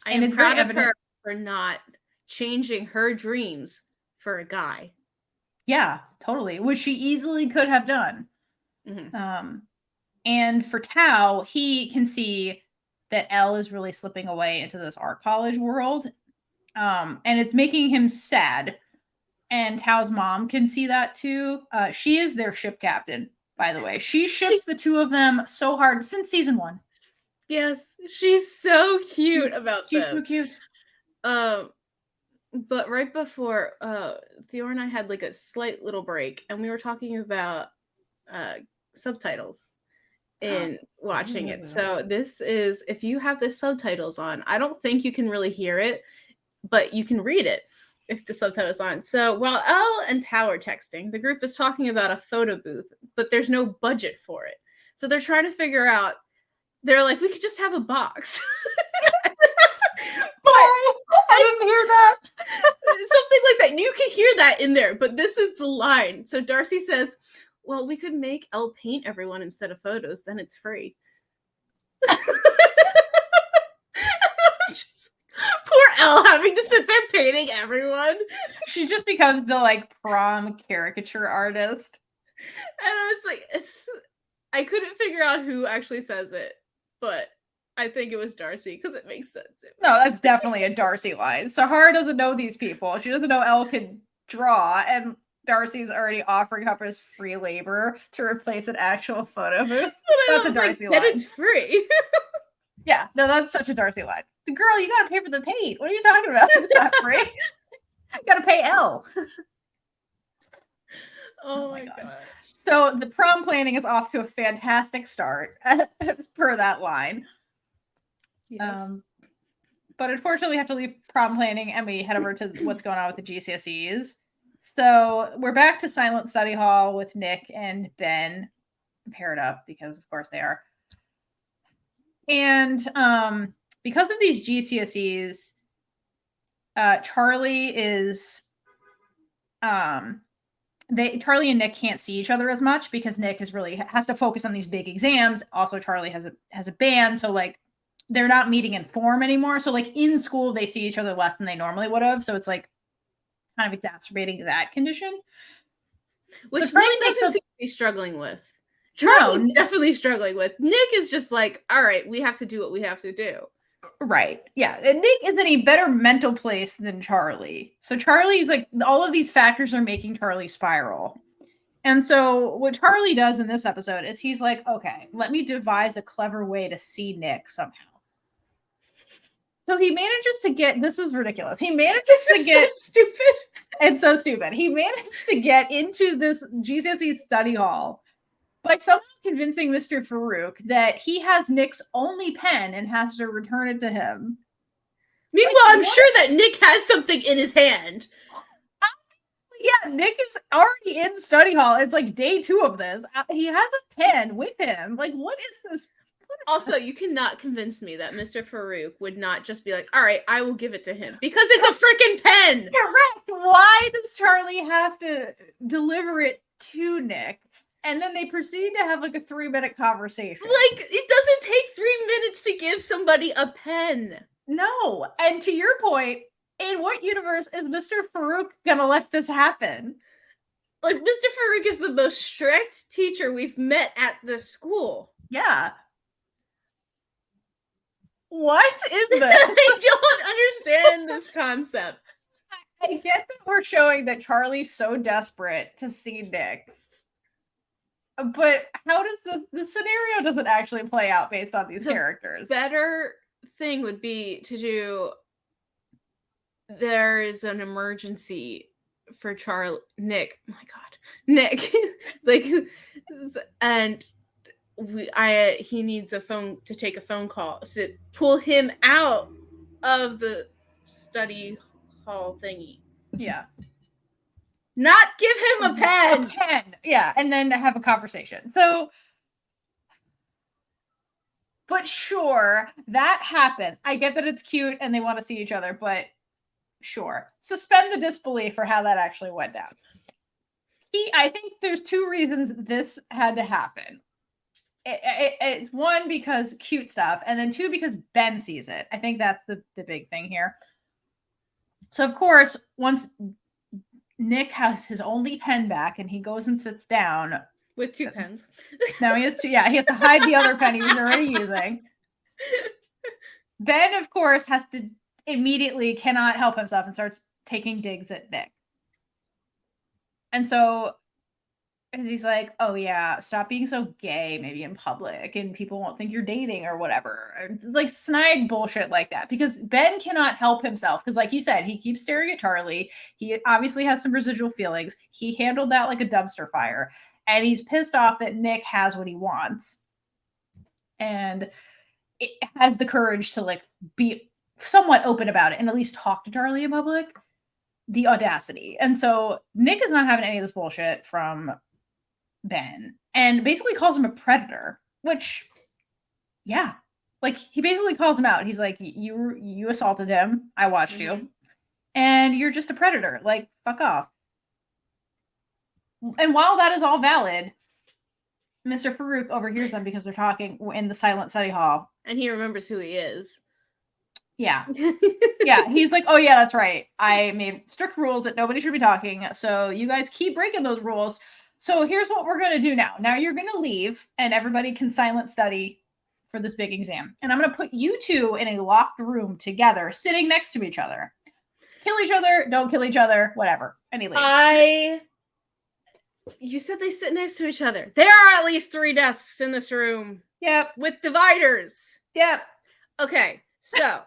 And it's proud of her for not changing her dreams for a guy. Yeah, totally. Which she easily could have done. Mm-hmm. And for Tao, he can see that Elle is really slipping away into this art college world. And it's making him sad. And Tao's mom can see that too. She is their ship captain, by the way. She ships the two of them so hard since season 1. Yes, she's so cute about She's them. So cute. But right before, Theora and I had like a slight little break, and we were talking about subtitles in watching it. So this is, if you have the subtitles on, I don't think you can really hear it, but you can read it if the subtitle's on. So while Elle and Tao are texting, the group is talking about a photo booth, but there's no budget for it. So they're trying to figure out, they're like, we could just have a box. But I didn't hear that. Something like that. You can hear that in there, but this is the line. So Darcy says, well, we could make Elle paint everyone instead of photos, then it's free. Poor Elle having to sit there painting everyone. She just becomes the like prom caricature artist. And I was like, I couldn't figure out who actually says it, but I think it was Darcy because it makes sense. No, that's definitely a Darcy line. Sahara doesn't know these people. She doesn't know Elle can draw, and Darcy's already offering up his free labor to replace an actual photo booth. That's a Darcy line. That it's free. Yeah, no, that's such a Darcy line. Girl, you gotta pay for the paint. What are you talking about? It's not free. You gotta pay Elle. Oh my god. So the prom planning is off to a fantastic start, as per that line. Yes. But unfortunately, we have to leave prom planning and we head over to what's going on with the GCSEs. So we're back to Silent Study Hall with Nick and Ben paired up because, of course, they are. And because of these GCSEs, Charlie is Charlie and Nick can't see each other as much because Nick has to focus on these big exams. Also, Charlie has a band, so like they're not meeting in form anymore. So like in school, they see each other less than they normally would have. So it's like kind of exacerbating that condition, which so Nick doesn't seem to be struggling with. Charlie's definitely struggling with. Nick is just like, all right, we have to do what we have to do. Right. Yeah. And Nick is in a better mental place than Charlie. So Charlie's like, all of these factors are making Charlie spiral. And so what Charlie does in this episode is he's like, okay, let me devise a clever way to see Nick somehow. So he manages to get, this is ridiculous. He manages to get so stupid. It's so stupid. He managed to get into this GCSE study hall by somehow convincing Mr. Farouk that he has Nick's only pen and has to return it to him. Meanwhile, I'm sure that Nick has something in his hand. Yeah, Nick is already in study hall. It's like day 2 of this. He has a pen with him. Like, what is this? Also, you cannot convince me that Mr. Farouk would not just be like, all right, I will give it to him. Because it's a freaking pen! Correct! Why does Charlie have to deliver it to Nick? And then they proceed to have like a 3-minute conversation. Like, it doesn't take 3 minutes to give somebody a pen. No. And to your point, in what universe is Mr. Farouk gonna let this happen? Like, Mr. Farouk is the most strict teacher we've met at the school. Yeah. What is this? I don't understand this concept. I get that we're showing that Charlie's so desperate to see Nick. But how does this scenario doesn't actually play out based on these characters? Better thing would be to do, there is an emergency for Nick. Oh my god. Nick. Like, and he needs a phone to take a phone call. So pull him out of the study hall thingy. Yeah. Not give him a pen. A pen. Yeah, and then have a conversation. So, but sure, that happens. I get that it's cute and they want to see each other, but sure. Suspend the disbelief for how that actually went down. I think there's two reasons this had to happen. It's one, because cute stuff, and then two, because Ben sees it. I think that's the big thing here. So, of course, once Nick has his only pen back and he goes and sits down. With two pens. Now he has two. Yeah, he has to hide the other pen he was already using. Ben, of course, has to immediately cannot help himself and starts taking digs at Nick. And so he's like, oh yeah, stop being so gay, maybe in public, and people won't think you're dating or whatever. Or, like, snide bullshit like that. Because Ben cannot help himself. Because like you said, he keeps staring at Charlie. He obviously has some residual feelings. He handled that like a dumpster fire. And he's pissed off that Nick has what he wants. And it has the courage to, like, be somewhat open about it and at least talk to Charlie in public. The audacity. And so Nick is not having any of this bullshit from Ben and basically calls him a predator, which, yeah, like, he basically calls him out. He's like, you assaulted him. I watched you, and you're just a predator. Like, fuck off. And while that is all valid, Mr. Farouk overhears them because they're talking in the silent study hall. And he remembers who he is. Yeah. Yeah. He's like, oh yeah, that's right. I made strict rules that nobody should be talking. So you guys keep breaking those rules. So here's what we're going to do now. Now you're going to leave and everybody can silent study for this big exam. And I'm going to put you two in a locked room together, sitting next to each other. Kill each other, don't kill each other, whatever. And he leaves. You said they sit next to each other. There are at least 3 desks in this room. Yep. With dividers. Yep. Okay, so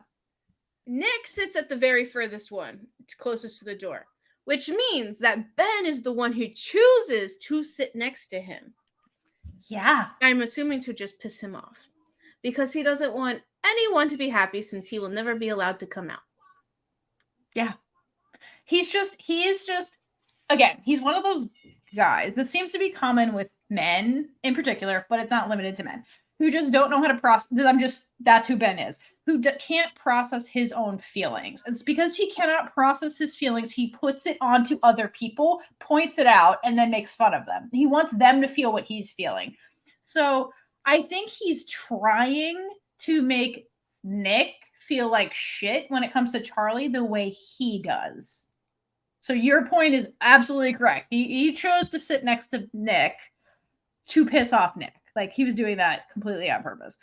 Nick sits at the very furthest one, closest to the door, which means that Ben is the one who chooses to sit next to him. Yeah. I'm assuming to just piss him off because he doesn't want anyone to be happy since he will never be allowed to come out. Yeah. He is just, again, he's one of those guys that seems to be common with men in particular, but it's not limited to men, who just don't know how to process. That's who Ben is, who can't process his own feelings. It's because he cannot process his feelings. He puts it onto other people, points it out, and then makes fun of them. He wants them to feel what he's feeling. So I think he's trying to make Nick feel like shit when it comes to Charlie the way he does. So your point is absolutely correct. He chose to sit next to Nick to piss off Nick. Like, he was doing that completely on purpose.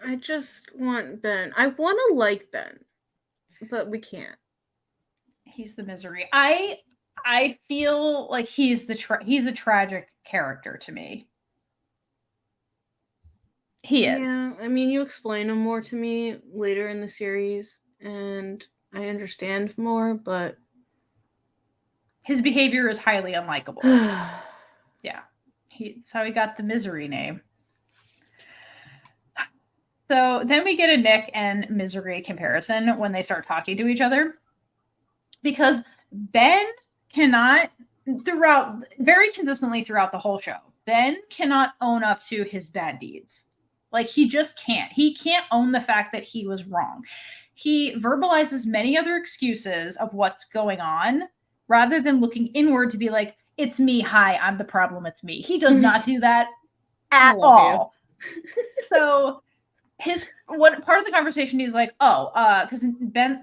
I just want Ben. I want to like Ben, but we can't. He's the misery. I feel like he's a tragic character to me. He is. Yeah, I mean, you explain him more to me later in the series, and I understand more, but his behavior is highly unlikable. Yeah. That's how he got the misery name. So then we get a Nick and misery comparison when they start talking to each other. Because Ben cannot, very consistently throughout the whole show, Ben cannot own up to his bad deeds. Like, he just can't. He can't own the fact that he was wrong. He verbalizes many other excuses of what's going on rather than looking inward to be like, it's me. Hi, I'm the problem. It's me. He does not do that at all. So what part of the conversation he's like, because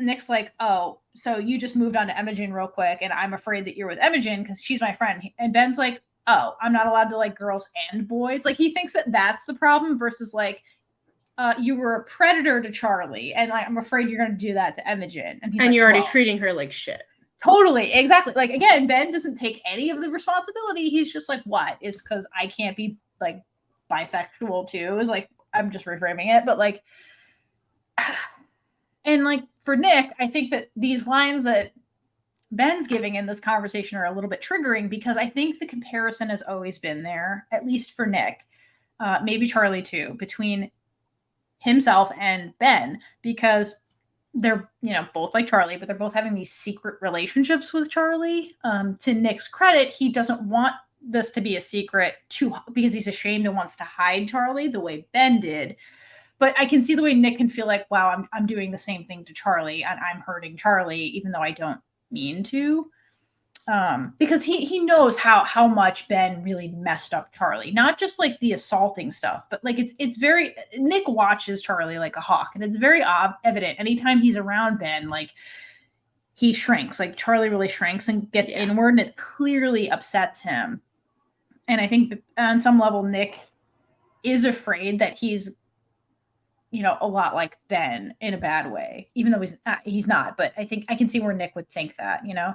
Nick's like, oh, so you just moved on to Imogen real quick, and I'm afraid that you're with Imogen because she's my friend. And Ben's like, oh, I'm not allowed to like girls and boys. Like he thinks that that's the problem versus like, you were a predator to Charlie, and like I'm afraid you're going to do that to Imogen. And you're already treating her like shit. Totally, exactly. Like again, Ben doesn't take any of the responsibility. He's just like, what? It's because I can't be like bisexual too. Is like I'm just reframing it, but like, and like for Nick, I think that these lines that Ben's giving in this conversation are a little bit triggering because I think the comparison has always been there, at least for Nick, maybe Charlie too, between himself and Ben, because they're, you know, both like Charlie, but they're both having these secret relationships with Charlie. To Nick's credit, he doesn't want this to be a secret because he's ashamed and wants to hide Charlie the way Ben did. But I can see the way Nick can feel like, wow, I'm doing the same thing to Charlie and I'm hurting Charlie, even though I don't mean to. Because he knows how much Ben really messed up Charlie, not just like the assaulting stuff, but like it's very, Nick watches Charlie like a hawk, and it's very evident anytime he's around Ben, like he shrinks, like Charlie really shrinks and gets inward, and it clearly upsets him. And I think on some level, Nick is afraid that he's, you know, a lot like Ben in a bad way, even though he's not. But I think I can see where Nick would think that, you know.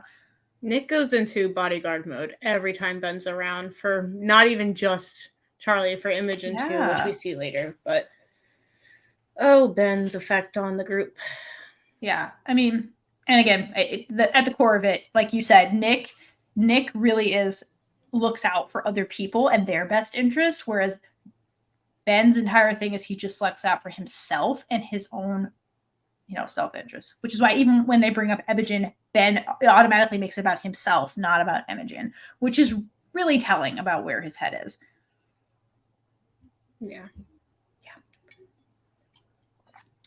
Nick goes into bodyguard mode every time Ben's around, for not even just Charlie, for Imogen too, which we see later. But Ben's effect on the group. Yeah, I mean, and again, at the core of it, like you said, Nick really looks out for other people and their best interests, whereas Ben's entire thing is he just looks out for himself and his own, you know, self-interest, which is why even when they bring up Imogen, Ben automatically makes it about himself, not about Imogen, which is really telling about where his head is. Yeah.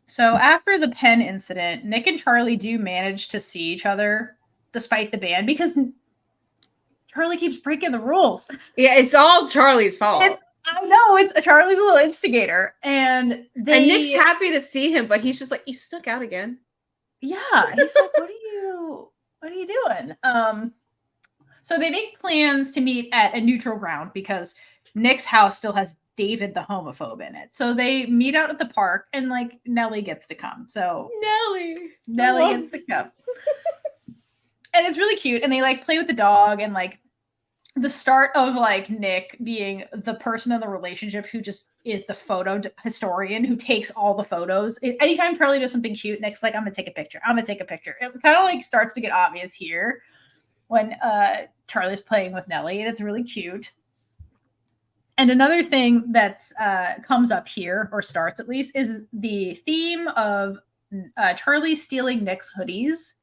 So after the pen incident, Nick and Charlie do manage to see each other despite the ban, because Charlie keeps breaking the rules. Yeah, it's all Charlie's fault. I know, it's Charlie's a little instigator, and Nick's happy to see him, but he's just like, you stuck out again. Yeah, he's like, what are you doing? So they make plans to meet at a neutral ground because Nick's house still has David the homophobe in it. So they meet out at the park, and like Nellie gets to come. So Nellie gets to come. And it's really cute, and they like play with the dog, and like the start of like Nick being the person in the relationship who just is the photo historian who takes all the photos. Anytime Charlie does something cute, Nick's like, I'm gonna take a picture. It kind of like starts to get obvious here when Charlie's playing with Nellie, and it's really cute. And another thing that's comes up here, or starts at least, is the theme of Charlie stealing Nick's hoodies.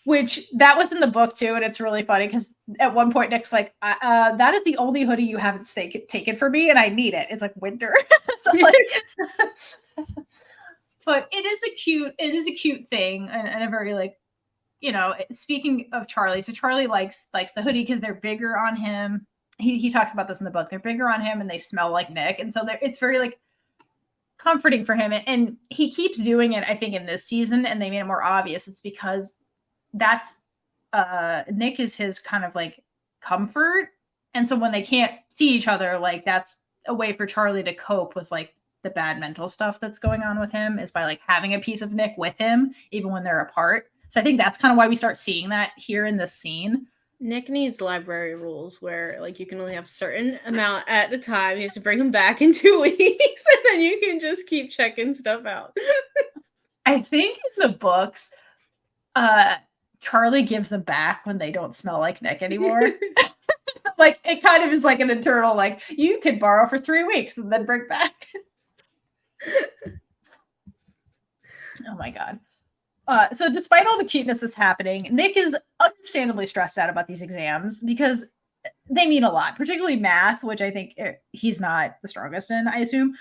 Which that was in the book too, and it's really funny because at one point Nick's like, "That is the only hoodie you haven't taken for me, and I need it. It's like winter." So like, but it is a cute thing, and a very like, you know. Speaking of Charlie, so Charlie likes the hoodie because they're bigger on him. He talks about this in the book. They're bigger on him, and they smell like Nick, and so it's very like comforting for him. And he keeps doing it, I think, in this season, and they made it more obvious. It's because that's Nick is his kind of like comfort, and so when they can't see each other, like that's a way for Charlie to cope with like the bad mental stuff that's going on with him, is by like having a piece of Nick with him even when they're apart. So I think that's kind of why we start seeing that here in this scene. Nick needs library rules where like you can only have certain amount at a time. You have to bring them back in 2 weeks, and then you can just keep checking stuff out. I think in the books, Charlie gives them back when they don't smell like Nick anymore. Like it kind of is like an internal, like you could borrow for 3 weeks and then bring back. Oh my God. So despite all the cuteness that's happening, Nick is understandably stressed out about these exams because they mean a lot, particularly math, which I think he's not the strongest in, I assume.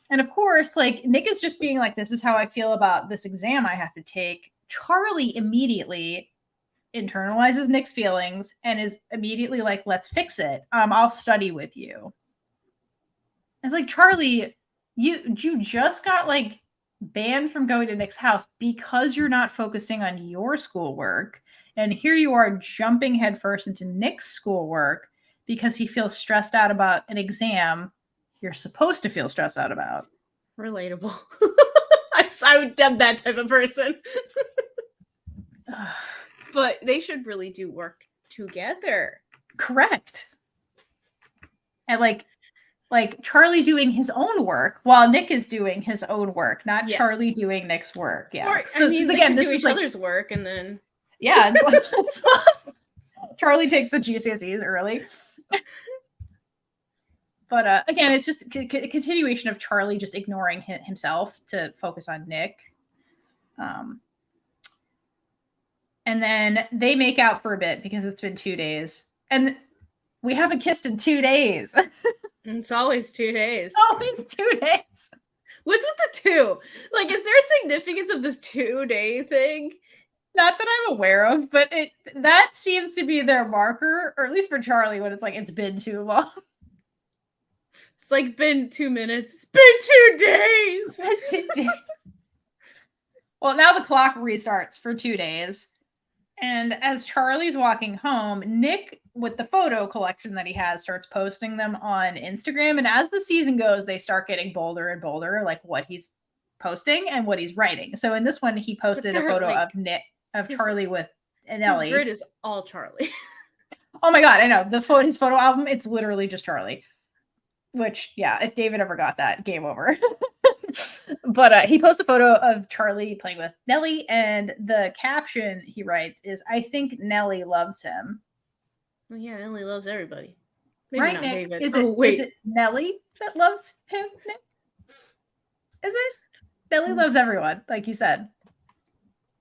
And of course, like Nick is just being like, this is how I feel about this exam I have to take. Charlie immediately internalizes Nick's feelings and is immediately like, let's fix it. I'll study with you. It's like, Charlie, You just got like banned from going to Nick's house because you're not focusing on your schoolwork. And here you are jumping headfirst into Nick's schoolwork because he feels stressed out about an exam you're supposed to feel stressed out about. Relatable. I would dub that type of person. But they should really do work together. Correct. And like Charlie doing his own work while Nick is doing his own work, not Charlie doing Nick's work. Yeah. Or, so again, this is each other's work, and then it's Charlie takes the GCSEs early. But again, it's just a continuation of Charlie just ignoring himself to focus on Nick. And then they make out for a bit because it's been 2 days. And we haven't kissed in 2 days. It's always 2 days. Always 2 days. What's with the 2? Like, is there a significance of this 2-day thing? Not that I'm aware of, but that seems to be their marker, or at least for Charlie, when it's like, it's been too long. It's like, been 2 minutes. It's been 2 days. It's been 2 days. Well, now the clock restarts for 2 days. And as Charlie's walking home, Nick, with the photo collection that he has, starts posting them on Instagram. And as the season goes, they start getting bolder and bolder, like what he's posting and what he's writing. So in this one, he posted a photo of Charlie with Nelly. His grid is all Charlie. Oh my God, I know. His photo album, it's literally just Charlie. Which, yeah, if David ever got that, game over. But he posts a photo of Charlie playing with Nelly, and the caption he writes is, "I think Nelly loves him." Well, yeah, Nelly loves everybody. Maybe right, not Nick? David. Is it Nelly that loves him, Nick? Is it? Nelly loves everyone, like you said.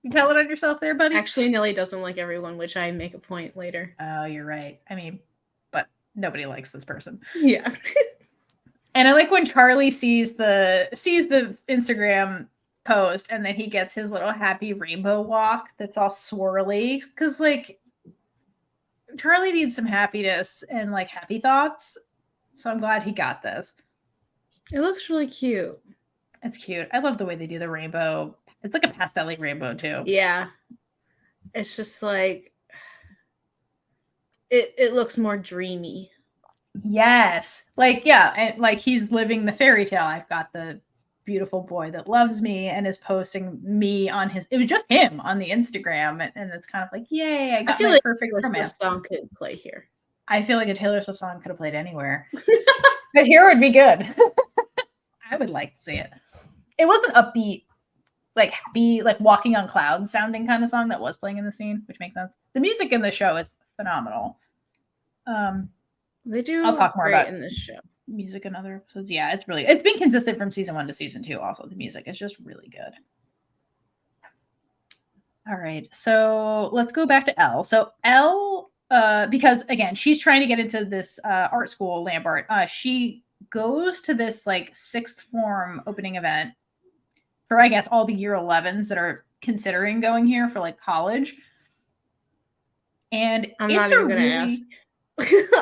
You telling on yourself there, buddy? Actually, Nelly doesn't like everyone, which I make a point later. Oh, you're right. I mean, but nobody likes this person. Yeah. And I like when Charlie sees the Instagram post, and then he gets his little happy rainbow walk that's all swirly, because like Charlie needs some happiness and like happy thoughts. So I'm glad he got this. It looks really cute. It's cute. I love the way they do the rainbow. It's like a pastel-y rainbow too. Yeah. It's just like it looks more dreamy. Yes. Like, yeah, and like he's living the fairy tale. I've got the beautiful boy that loves me and is posting me on it was just him on the Instagram, and it's kind of like, yay, I feel like perfect romance song could play here. I feel like a Taylor Swift song could have played anywhere. But here would be good. I would like to see it. It wasn't upbeat, like happy, like walking on clouds sounding kind of song that was playing in the scene, which makes sense. The music in the show is phenomenal. They do. I'll talk more about in this show. Music in other episodes. Yeah, it's been consistent from season 1 to season 2. Also, the music is just really good. All right, so let's go back to Elle. So Elle, because again, she's trying to get into this art school, Lamp Art. She goes to this like 6th form opening event for, I guess, all the year 11s that are considering going here for like college. And I'm not even gonna ask.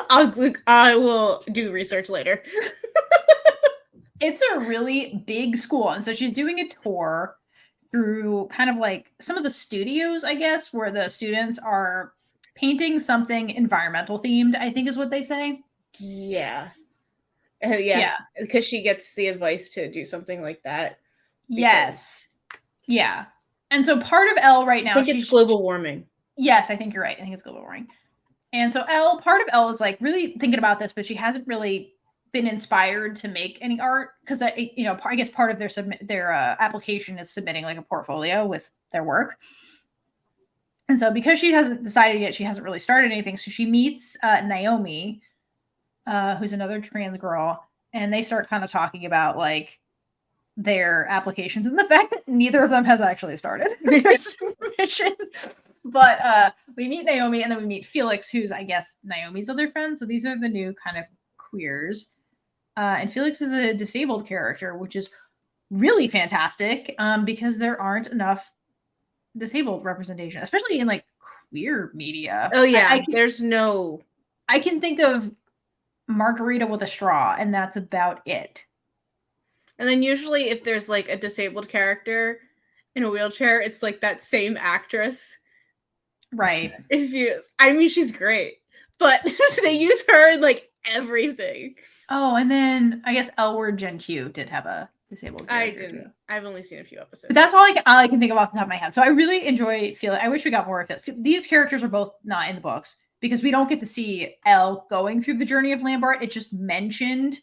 I will do research later. It's a really big school. And so she's doing a tour through kind of like some of the studios, I guess, where the students are painting something environmental themed, I think is what they say. Yeah. Yeah. Because she gets the advice to do something like that. Yes. Yeah. And so part of Elle right now, I think it's global warming. Yes, I think you're right. I think it's global warming. And so part of Elle is like really thinking about this, but she hasn't really been inspired to make any art because, I guess part of their application is submitting like a portfolio with their work. And so because she hasn't decided yet, she hasn't really started anything. So she meets Naomi, who's another trans girl, and they start kind of talking about like their applications and the fact that neither of them has actually started their submission. But we meet Naomi, and then we meet Felix, who's, I guess, Naomi's other friend. So these are the new kind of queers. And Felix is a disabled character, which is really fantastic because there aren't enough disabled representation, especially in like queer media. Oh, yeah. I can think of Margarita with a Straw, and that's about it. And then usually if there's like a disabled character in a wheelchair, it's like that same actress. Right. I mean, she's great, but they use her in like everything. Oh, and then I guess L Word Gen Q did have a disabled character. I didn't. Too. I've only seen a few episodes. But that's all I can think of off the top of my head. So I really enjoy feeling. I wish we got more of it. These characters are both not in the books because we don't get to see Elle going through the journey of Lambert. It's just mentioned.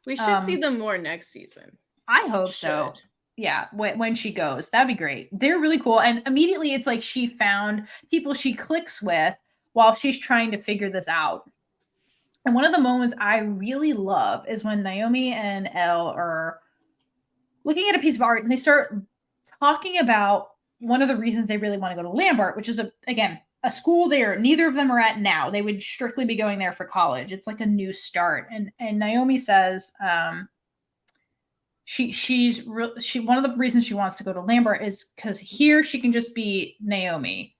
We should see them more next season. I hope so. Yeah, when she goes, that'd be great. They're really cool. And immediately it's like she found people she clicks with while she's trying to figure this out. And one of the moments I really love is when Naomi and Elle are looking at a piece of art and they start talking about one of the reasons they really want to go to Lambert, which is a school there neither of them are at now. They would strictly be going there for college. It's like a new start. And Naomi says she one of the reasons she wants to go to Lambert is because here she can just be Naomi,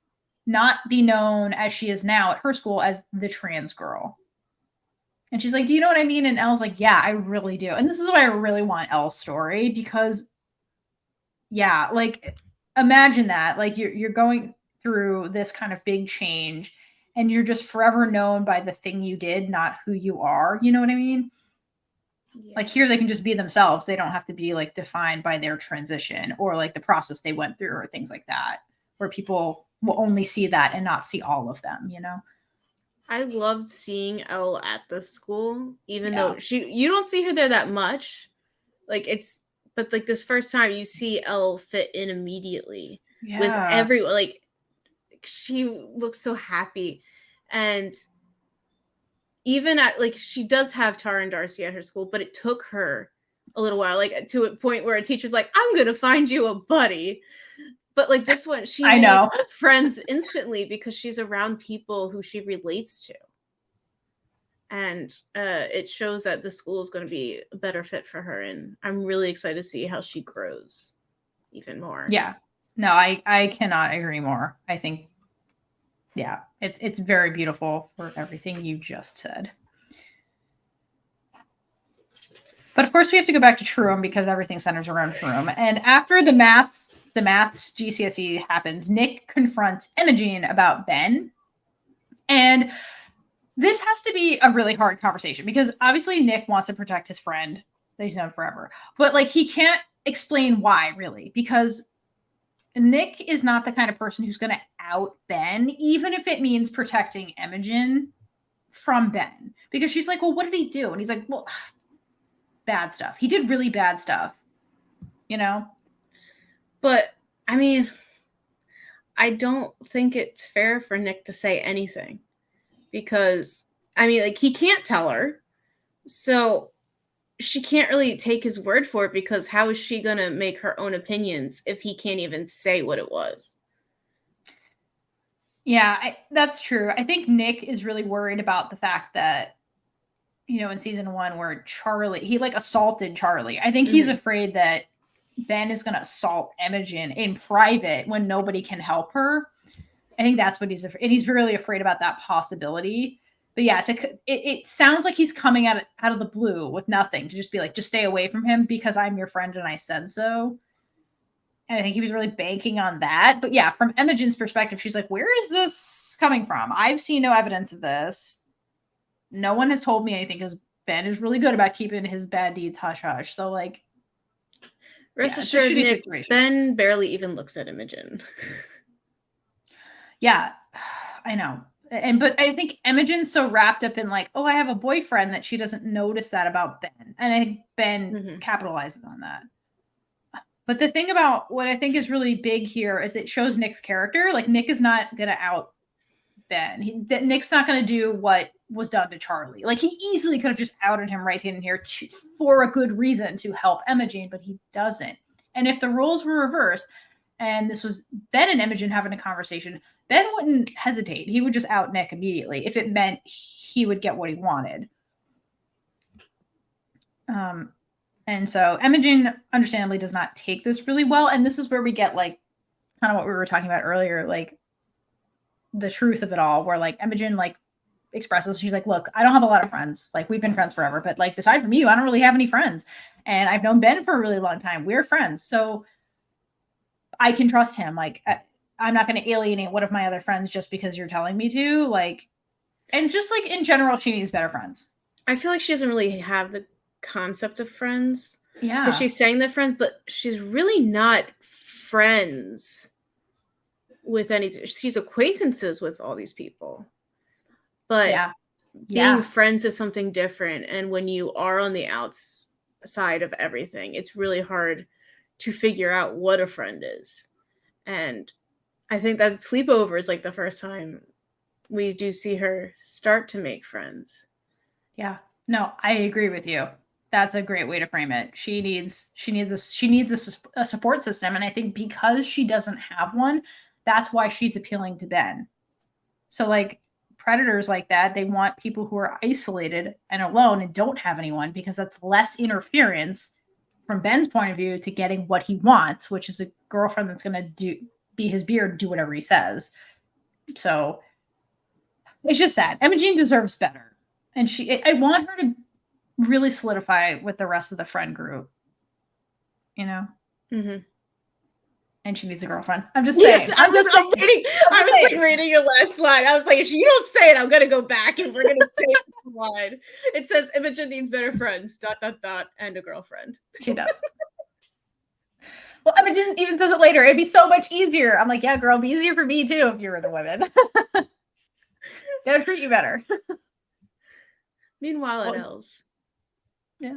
not be known as she is now at her school as the trans girl. And she's like, do you know what I mean? And Elle's like, yeah, I really do. And this is why I really want Elle's story because, yeah, like imagine that. Like you're going through this kind of big change and you're just forever known by the thing you did, not who you are. You know what I mean? Yeah. Like here they can just be themselves. They don't have to be like defined by their transition or like the process they went through or things like that, where people will only see that and not see all of them, you know? I loved seeing Elle at the school, even though you don't see her there that much. Like but like this first time you see Elle fit in immediately with everyone. Like she looks so happy. And even at like, she does have Tara and Darcy at her school, but it took her a little while, like to a point where a teacher's like, I'm going to find you a buddy. But like this one, she made friends instantly because she's around people who she relates to. And it shows that the school is going to be a better fit for her. And I'm really excited to see how she grows even more. Yeah. No, I cannot agree more. I think, yeah, it's very beautiful for everything you just said. But of course we have to go back to Truum because everything centers around Truum. And after the maths GCSE happens, Nick confronts Imogen about Ben. And this has to be a really hard conversation because obviously Nick wants to protect his friend that he's known forever. But like he can't explain why really, because Nick is not the kind of person who's going to out Ben, even if it means protecting Imogen from Ben. Because she's like, well, what did he do? And he's like, well, bad stuff. He did really bad stuff, you know? But, I mean, I don't think it's fair for Nick to say anything. Because, I mean, like, he can't tell her. So she can't really take his word for it because how is she going to make her own opinions if he can't even say what it was? Yeah, that's true. I think Nick is really worried about the fact that, you know, in season 1 where he like assaulted Charlie. I think he's afraid that Ben is going to assault Imogen in private when nobody can help her. I think that's what he's afraid. And he's really afraid about that possibility. But yeah, it sounds like he's coming out of the blue with nothing to just be like, just stay away from him because I'm your friend and I said so. And I think he was really banking on that. But yeah, from Imogen's perspective, she's like, where is this coming from? I've seen no evidence of this. No one has told me anything because Ben is really good about keeping his bad deeds hush-hush. So like, rest assured, Nick, Ben barely even looks at Imogen. Yeah, I know. But I think Imogen's so wrapped up in like, oh, I have a boyfriend that she doesn't notice that about Ben. And I think Ben capitalizes on that. But the thing about what I think is really big here is it shows Nick's character. Like Nick is not going to out Ben. Nick's not going to do what was done to Charlie. Like he easily could have just outed him right in here for a good reason to help Imogen, but he doesn't. And if the roles were reversed and this was Ben and Imogen having a conversation, Ben wouldn't hesitate. He would just out Nick immediately if it meant he would get what he wanted. And so Imogen understandably does not take this really well. And this is where we get like kind of what we were talking about earlier, like the truth of it all, where like Imogen like expresses, she's like, look, I don't have a lot of friends. Like, we've been friends forever, but like, aside from you, I don't really have any friends. And I've known Ben for a really long time. We're friends. So I can trust him. Like, I'm not going to alienate one of my other friends just because you're telling me to. Like, and just like in general, she needs better friends. I feel like she doesn't really have the concept of friends. Yeah. Because she's saying they're friends, but she's really not friends with any. She's acquaintances with all these people. But being friends is something different. And when you are on the outside of everything, it's really hard to figure out what a friend is. And I think that sleepover is like the first time we do see her start to make friends. Yeah. No, I agree with you. That's a great way to frame it. She needs a support system. And I think because she doesn't have one, that's why she's appealing to Ben. So like predators like that, they want people who are isolated and alone and don't have anyone, because that's less interference from Ben's point of view to getting what he wants, which is a girlfriend that's going to be his beard, do whatever he says. So it's just sad. Imogen deserves better. And I want her to really solidify with the rest of the friend group, you know? Mm-hmm. And she needs a girlfriend. I'm just saying. Yes, I'm reading. I was like reading your last line. I was like, if you don't say it, I'm gonna go back and we're gonna say the line. It says Imogen needs better friends. ... and a girlfriend. She does. Well, Imogen even says it later. It'd be so much easier. I'm like, yeah, girl, it'd be easier for me too if you were the women. They would treat you better. Meanwhile, at Els. Yeah.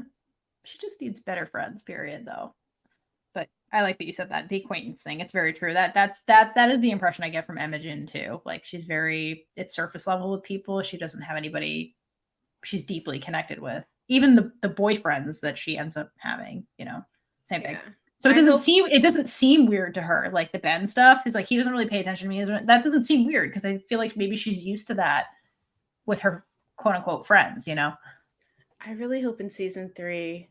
She just needs better friends, period, though. But I like that you said that. The acquaintance thing. It's very true. That is the impression I get from Imogen too. Like, she's it's surface level with people. She doesn't have anybody she's deeply connected with. Even the boyfriends that she ends up having, you know, same thing. So it doesn't seem weird to her. Like the Ben stuff is like, he doesn't really pay attention to me. That doesn't seem weird because I feel like maybe she's used to that with her quote unquote friends, you know? I really hope in season 3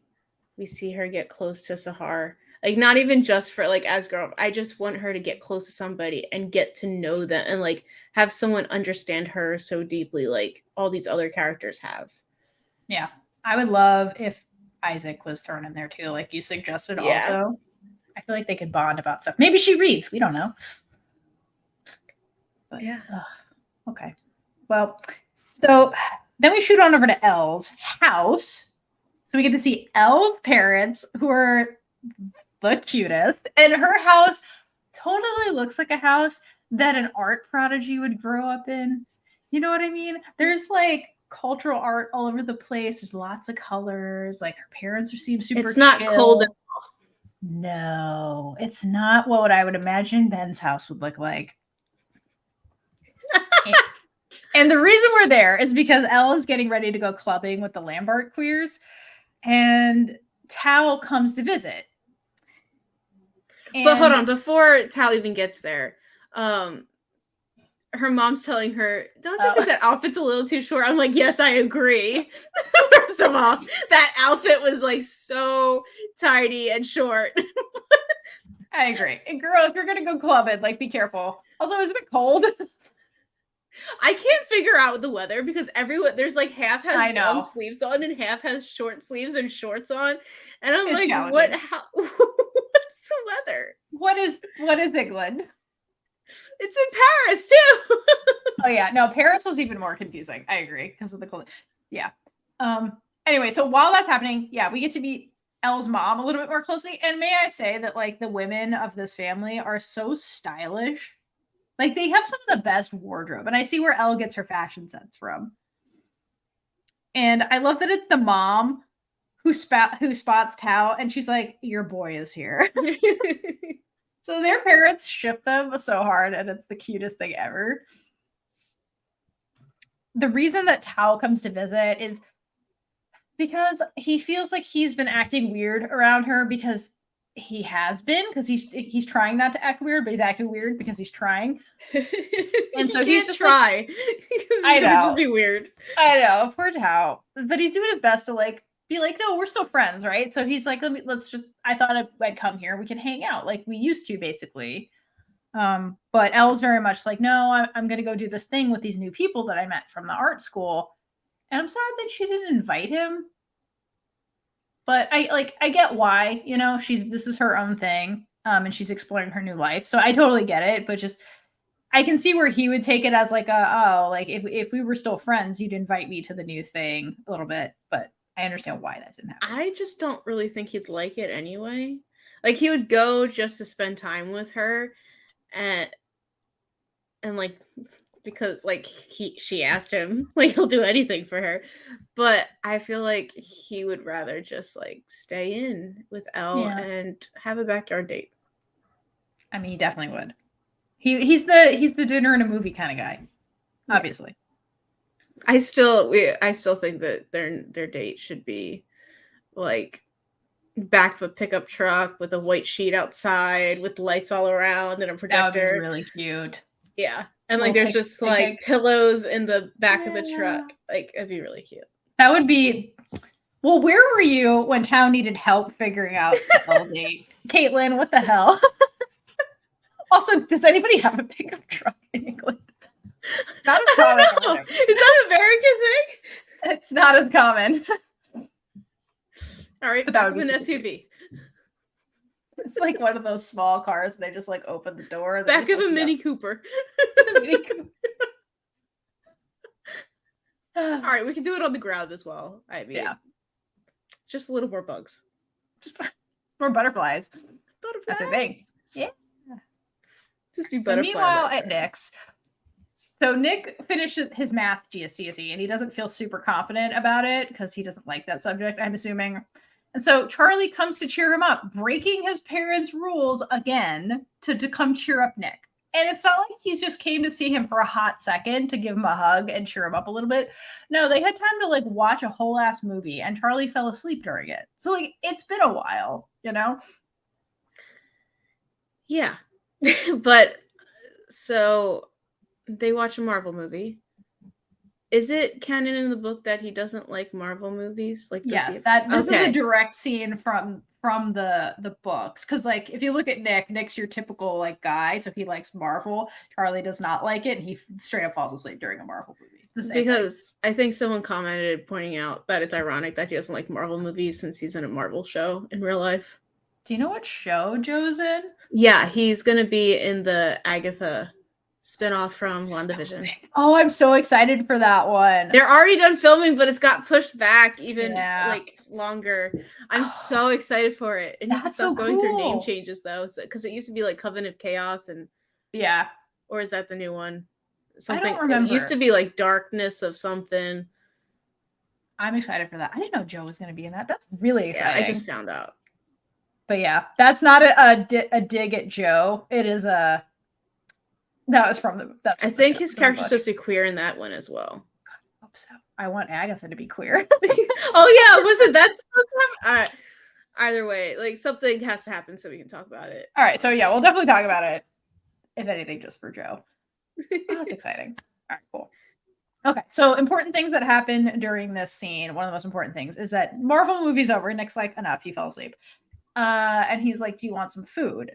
we see her get close to Sahar. Like, not even just for like as girl. I just want her to get close to somebody and get to know them and like have someone understand her so deeply like all these other characters have. Yeah. I would love if Isaac was thrown in there too, like you suggested. Also, I feel like they could bond about stuff. Maybe she reads. We don't know. But yeah. Okay. Well, so then we shoot on over to Elle's house. So we get to see Elle's parents, who are the cutest, and her house totally looks like a house that an art prodigy would grow up in. You know what I mean? There's like cultural art all over the place. There's lots of colors. Like her parents seem super. It's not chill. cold at all. No, it's not what I would imagine Ben's house would look like. And the reason we're there is because Elle is getting ready to go clubbing with the Lambert queers, and Tao comes to visit. But hold on, before Tao even gets there, her mom's telling her, don't you think that outfit's a little too short? I'm like, yes, I agree. First of all, that outfit was like so tidy and short. I agree. And girl, if you're going to go clubbing, like be careful. Also, isn't it cold? I can't figure out the weather because there's like half has long sleeves on and half has short sleeves and shorts on. And I'm like, what's the weather? What is England? It's in Paris too. Oh yeah, no, Paris was even more confusing. I agree because of the cold. Yeah. Anyway, so while that's happening, yeah, we get to meet Elle's mom a little bit more closely. And may I say that like the women of this family are so stylish. Like they have some of the best wardrobe, and I see where Elle gets her fashion sense from. And I love that it's the mom who spots Tao, and she's like, "Your boy is here." So their parents ship them so hard, and it's the cutest thing ever. The reason that Tao comes to visit is because he feels like he's been acting weird around her because he has been, because he's trying not to act weird, but he's acting weird because he's trying. And so he's just try. I know, just be weird. I know, poor Tao, but he's doing his best to like be like, no, we're still friends, right? So he's like, I thought I'd come here, we can hang out like we used to, basically. But Elle's very much like, no, I'm going to go do this thing with these new people that I met from the art school. And I'm sad that she didn't invite him. But I get why, this is her own thing. And she's exploring her new life. So I totally get it. But just, I can see where he would take it as like if we were still friends, you'd invite me to the new thing a little bit. But I understand why that didn't happen. I just don't really think he'd like it anyway. Like, he would go just to spend time with her, and like, because like she asked him, like, he'll do anything for her. But I feel like he would rather just like stay in with Elle and have a backyard date. I mean, he definitely would. He's the dinner and a movie kind of guy, obviously. I still think that their date should be like back of a pickup truck with a white sheet outside with lights all around and a projector. That would be really cute. Yeah. And like there's just like pillows in the back of the truck. Like, it'd be really cute. That would be. Well, where were you when town needed help figuring out the Elle date? Kaitlynn, what the hell? Also, does anybody have a pickup truck in England? Not as common. I don't know. Is that an American thing? It's not as common. All right, but that would be an SUV. It's like one of those small cars. They just like open the door. Back of a Mini Cooper. Mini Cooper. All right, we can do it on the ground as well. I mean, just a little more bugs. Just more butterflies. That's a thing. Yeah. Just be butterfly. So meanwhile, at Nick's. So Nick finished his math GCSE and he doesn't feel super confident about it because he doesn't like that subject, I'm assuming. And so Charlie comes to cheer him up, breaking his parents' rules again to come cheer up Nick. And it's not like he's just came to see him for a hot second to give him a hug and cheer him up a little bit. No, they had time to like watch a whole ass movie and Charlie fell asleep during it. So like it's been a while, Yeah. But so they watch a Marvel movie. Is it canon in the book that he doesn't like Marvel movies? Like, yes, this is a direct scene from the books. Because like if you look at Nick's your typical like guy, so he likes Marvel. Charlie does not like it, and he straight up falls asleep during a Marvel movie. Because I think someone commented pointing out that it's ironic that he doesn't like Marvel movies since he's in a Marvel show in real life. Do you know what show Joe's in? Yeah, he's gonna be in the Agatha spinoff from WandaVision. Oh, I'm so excited for that one. They're already done filming, but it's got pushed back even like longer. I'm so excited for it. It needs to stop going through name changes though, because it used to be like Covenant of Chaos and or is that the new one? Something I don't remember. It used to be like Darkness of something. I'm excited for that. I didn't know Joe was going to be in that. That's really exciting. Yeah, I just found out. But yeah, that's not a dig at Joe. It is a. That was from the. That's I think his character's supposed to be queer in that one as well. God, I hope so. I want Agatha to be queer. Oh yeah, wasn't that supposed to happen? Either way, like something has to happen so we can talk about it. All right, so yeah, we'll definitely talk about it. If anything, just for Joe. Oh, that's exciting. All right, cool. Okay, so important things that happen during this scene. One of the most important things is that Marvel movie's over. Nick's like, enough, you fell asleep. And he's like, do you want some food?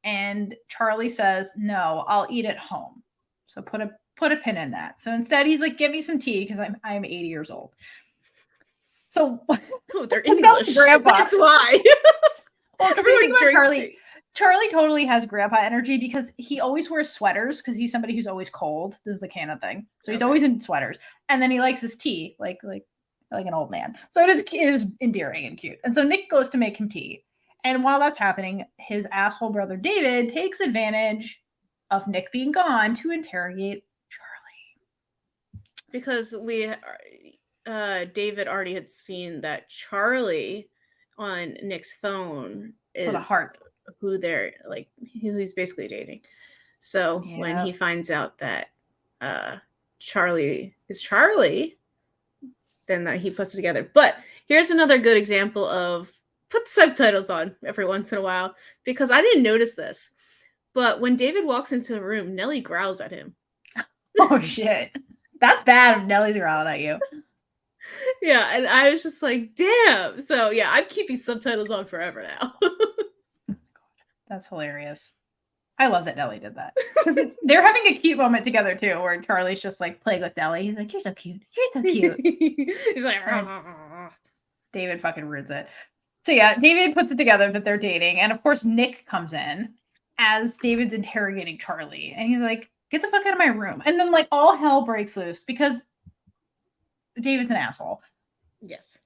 And Charlie says, no, I'll eat at home. So put a pin in that. So instead, he's like, give me some tea because I'm 80 years old. So they're English. Grandpa. That's why. Well, because Charlie totally has grandpa energy because he always wears sweaters because he's somebody who's always cold. This is a canon thing. So he's always in sweaters. And then he likes his tea, like an old man. So it is endearing and cute. And so Nick goes to make him tea. And while that's happening, his asshole brother David takes advantage of Nick being gone to interrogate Charlie. Because David already had seen that Charlie on Nick's phone is the heart. Who he's basically dating. So when he finds out that Charlie is Charlie, then that he puts it together. But here's another good example of put the subtitles on every once in a while, because I didn't notice this. But when David walks into the room, Nellie growls at him. Oh shit. That's bad if Nellie's growling at you. Yeah, and I was just like, damn. So yeah, I'm keeping subtitles on forever now. That's hilarious. I love that Nellie did that. They're having a cute moment together too, where Charlie's just like playing with Nellie. He's like, "You're so cute. You're so cute." He's like, David fucking ruins it. So yeah, David puts it together that they're dating, and of course Nick comes in as David's interrogating Charlie, and he's like, "Get the fuck out of my room!" And then like all hell breaks loose because David's an asshole. Yes.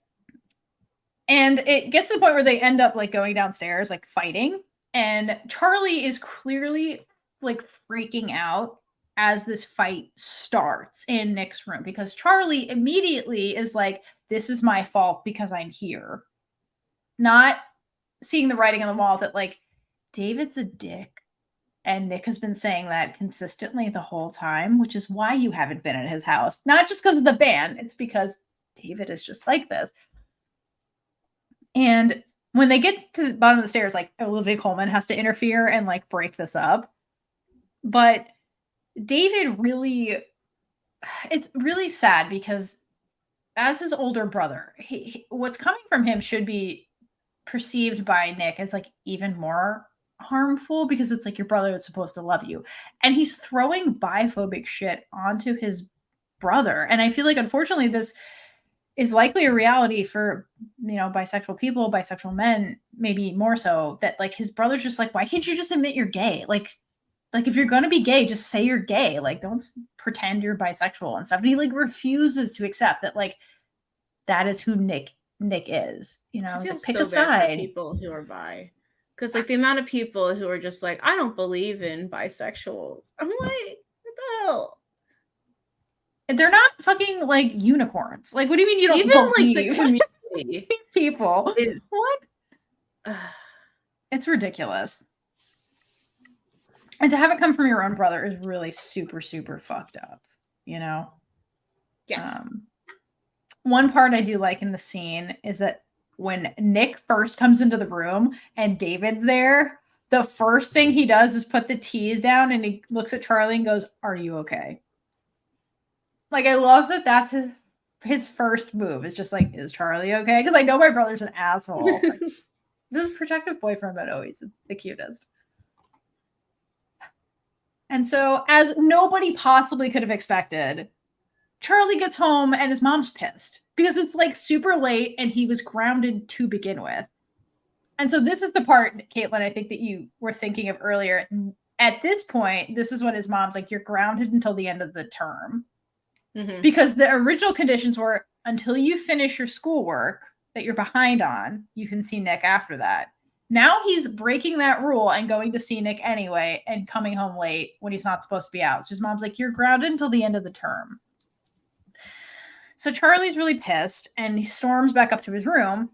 And it gets to the point where they end up like going downstairs, like fighting. And Charlie is clearly like freaking out as this fight starts in Nick's room because Charlie immediately is like, this is my fault because I'm here. Not seeing the writing on the wall that like David's a dick. And Nick has been saying that consistently the whole time, which is why you haven't been at his house. Not just because of the ban, it's because David is just like this. And when they get to the bottom of the stairs, like Olivia Colman has to interfere and like break this up. But David really, it's really sad because as his older brother, what's coming from him should be perceived by Nick as like even more harmful because it's like your brother is supposed to love you. And he's throwing biphobic shit onto his brother. And I feel like unfortunately this is likely a reality for, you know, bisexual people, bisexual men, maybe more so, that like his brother's just like, why can't you just admit you're gay? Like if you're going to be gay, just say you're gay. Like, don't pretend you're bisexual and stuff. And he like refuses to accept that like that is who Nick is, you know, like, pick a side. People who are bi. Because like the amount of people who are just like, I don't believe in bisexuals. I'm like, what the hell? They're not fucking like unicorns. Like, what do you mean you don't even believe? Like the community people is what? It's ridiculous. And to have it come from your own brother is really super, super fucked up, you know? Yes. One part I do like in the scene is that when Nick first comes into the room and David's there, the first thing he does is put the teas down and he looks at Charlie and goes, "Are you okay?" Like, I love that that's his first move. Is just like, is Charlie okay? Because I know my brother's an asshole. Like, this protective boyfriend, but always the cutest. And so, as nobody possibly could have expected, Charlie gets home and his mom's pissed because it's like super late and he was grounded to begin with. And so this is the part, Kaitlynn, I think that you were thinking of earlier. At this point, this is what his mom's like, you're grounded until the end of the term. Mm-hmm. Because the original conditions were until you finish your schoolwork that you're behind on, you can see Nick after that. Now he's breaking that rule and going to see Nick anyway and coming home late when he's not supposed to be out. So his mom's like, you're grounded until the end of the term. So Charlie's really pissed and he storms back up to his room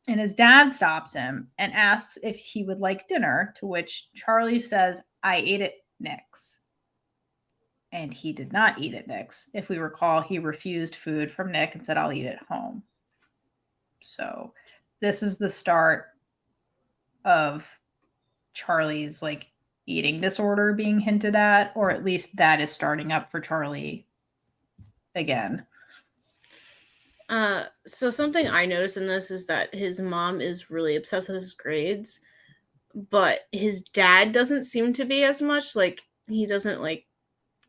and his dad stops him and asks if he would like dinner, to which Charlie says, I ate at Nick's. And he did not eat at Nick's. If we recall, he refused food from Nick and said, I'll eat at home. So this is the start of Charlie's like eating disorder being hinted at, or at least that is starting up for Charlie again. So something I noticed in this is that his mom is really obsessed with his grades, but his dad doesn't seem to be as much. Like, he doesn't like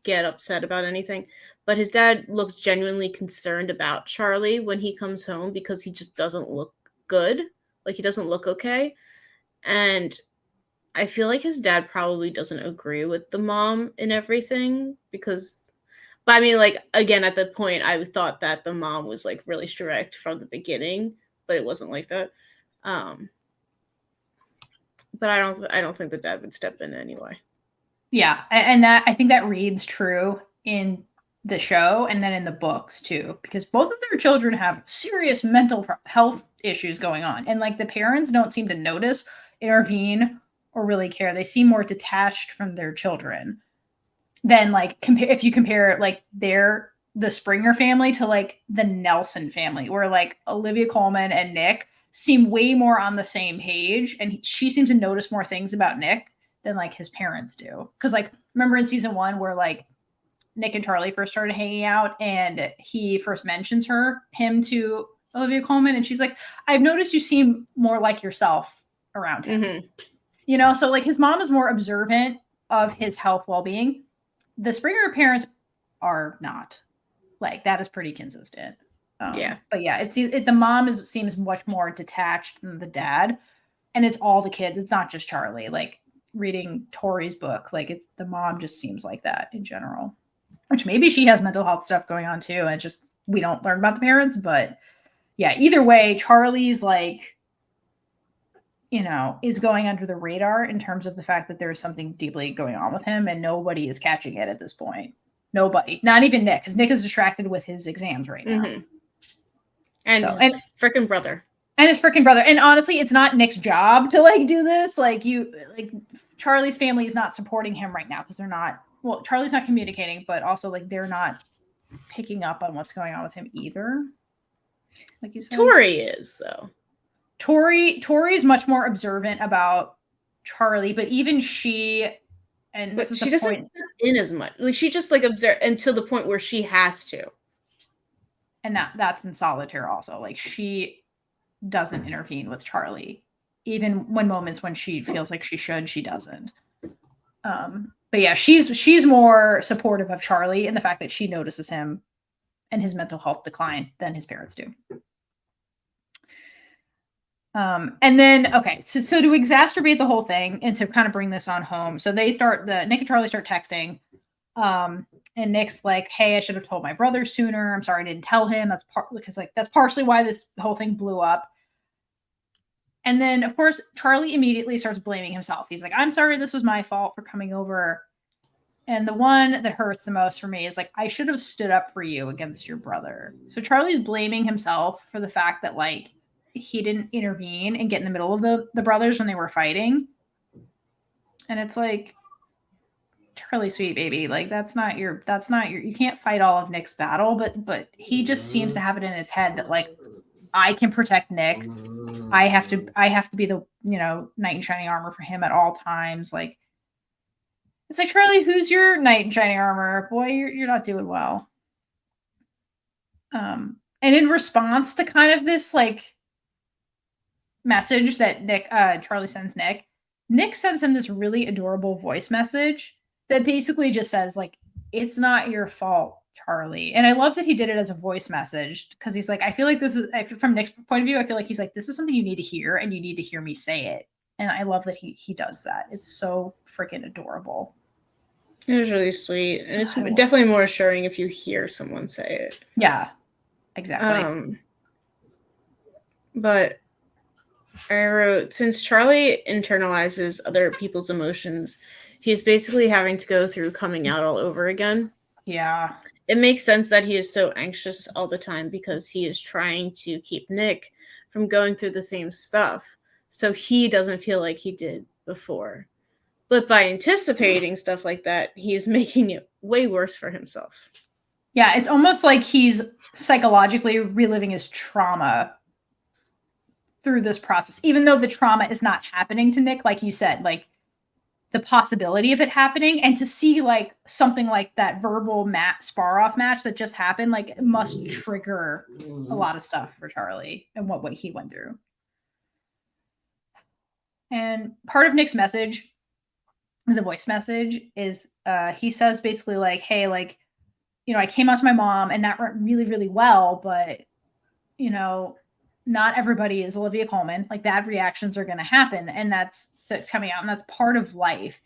get upset about anything, but his dad looks genuinely concerned about Charlie when he comes home because he just doesn't look good. Like, he doesn't look okay. And I feel like his dad probably doesn't agree with the mom in everything because, but I mean, like, again, at the point, I thought that the mom was like really strict from the beginning, but it wasn't like that. But I don't think the dad would step in anyway. Yeah, and that I think that reads true in the show and then in the books too, because both of their children have serious mental health issues going on, and like the parents don't seem to notice, intervene, or really care. They seem more detached from their children than like if you compare like the Springer family to like the Nelson family, where like Olivia Colman and Nick seem way more on the same page, and she seems to notice more things about Nick than like his parents do. Because like, remember in season 1 where like Nick and Charlie first started hanging out and he first mentions him to Olivia Colman, and she's like, I've noticed you seem more like yourself around him. Mm-hmm. You know, so like his mom is more observant of his health well-being. The Springer parents are not. Like that is pretty consistent. Yeah. But yeah, the mom seems much more detached than the dad, and it's all the kids. It's not just Charlie. Like reading Tori's book, like it's the mom just seems like that in general. Which maybe she has mental health stuff going on too, and just we don't learn about the parents. But yeah, either way, Charlie's like, you know, is going under the radar in terms of the fact that there's something deeply going on with him, and nobody is catching it at this point. Nobody, not even Nick, because Nick is distracted with his exams right now. Mm-hmm. And his freaking brother. And his freaking brother. And honestly, it's not Nick's job to like do this. Like Charlie's family is not supporting him right now because they're not. Well, Charlie's not communicating, but also like they're not picking up on what's going on with him either. Like you said, Tori is though. Tori's much more observant about Charlie, but even she. And but she doesn't point in as much. Like she just like observe until the point where she has to. And that's in Solitaire also. Like she doesn't intervene with Charlie, even when moments when she feels like she should, she doesn't. But yeah, she's more supportive of Charlie and the fact that she notices him and his mental health decline than his parents do. And then, okay, so to exacerbate the whole thing and to kind of bring this on home, so Nick and Charlie start texting, and Nick's like, hey, I should have told my brother sooner. I'm sorry I didn't tell him. That's partially why this whole thing blew up. And then, of course, Charlie immediately starts blaming himself. He's like, I'm sorry, this was my fault for coming over. And the one that hurts the most for me is like, I should have stood up for you against your brother. So Charlie's blaming himself for the fact that like he didn't intervene and get in the middle of the brothers when they were fighting. And it's like, Charlie, sweet baby, like that's not your you can't fight all of Nick's battle, but he just seems to have it in his head that like I can protect Nick. I have to be the, you know, knight in shining armor for him at all times. Like it's like, Charlie, who's your knight in shining armor? Boy, you're not doing well. And in response to kind of this like message that Charlie sends Nick sends him this really adorable voice message that basically just says like, it's not your fault, Charlie. And I love that he did it as a voice message because he's like, I feel like from Nick's point of view, I feel like he's like, this is something you need to hear and you need to hear me say it. And I love that he does that. It's so freaking adorable. It was really sweet. And it's definitely more assuring if you hear someone say it. Yeah, exactly. But I wrote, since Charlie internalizes other people's emotions, he's basically having to go through coming out all over again. Yeah. It makes sense that he is so anxious all the time because he is trying to keep Nick from going through the same stuff so he doesn't feel like he did before. But by anticipating stuff like that, he is making it way worse for himself. Yeah, it's almost like he's psychologically reliving his trauma through this process, even though the trauma is not happening to Nick, like you said, like the possibility of it happening, and to see like something like that verbal spar-off match that just happened, like it must trigger a lot of stuff for Charlie and what he went through. And part of Nick's message, the voice message, is he says basically like, hey, like, you know, I came out to my mom and that went really, really well, but, you know, not everybody is Olivia Colman. Like bad reactions are going to happen, and that's coming out, and that's part of life.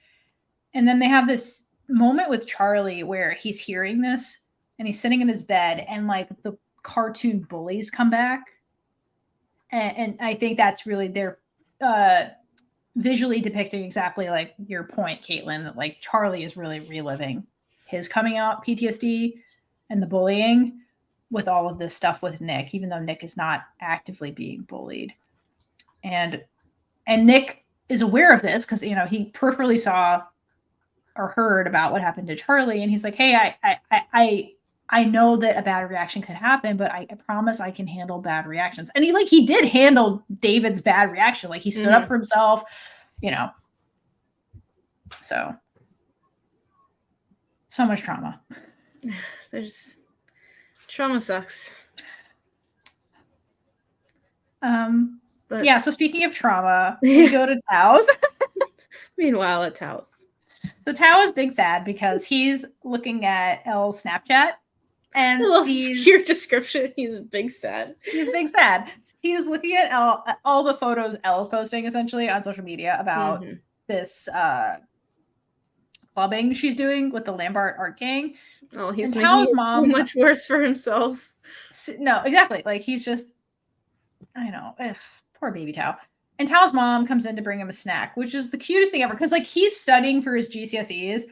And then they have this moment with Charlie where he's hearing this and he's sitting in his bed and like the cartoon bullies come back. And I think that's really, they're visually depicting exactly like your point, Kaitlynn, that like Charlie is really reliving his coming out PTSD and the bullying with all of this stuff with Nick, even though Nick is not actively being bullied. And Nick is aware of this because, you know, he peripherally saw or heard about what happened to Charlie. And he's like, hey, I know that a bad reaction could happen, but I promise I can handle bad reactions. And he did handle David's bad reaction. Like he stood up for himself, you know. So much trauma. Trauma sucks. But yeah, so speaking of trauma, we go to Tao's. Meanwhile, at Tao's. So Tao is big sad because he's looking at Elle's Snapchat and sees your description. He's big sad. He's big sad. He's looking at all the photos Elle's posting essentially on social media about this clubbing she's doing with the Lambert art gang. Oh, he's making Tao's mom so much worse for himself. No, exactly. Like he's just, I know, poor baby Tao. And Tao's mom comes in to bring him a snack, which is the cutest thing ever. Because like he's studying for his GCSEs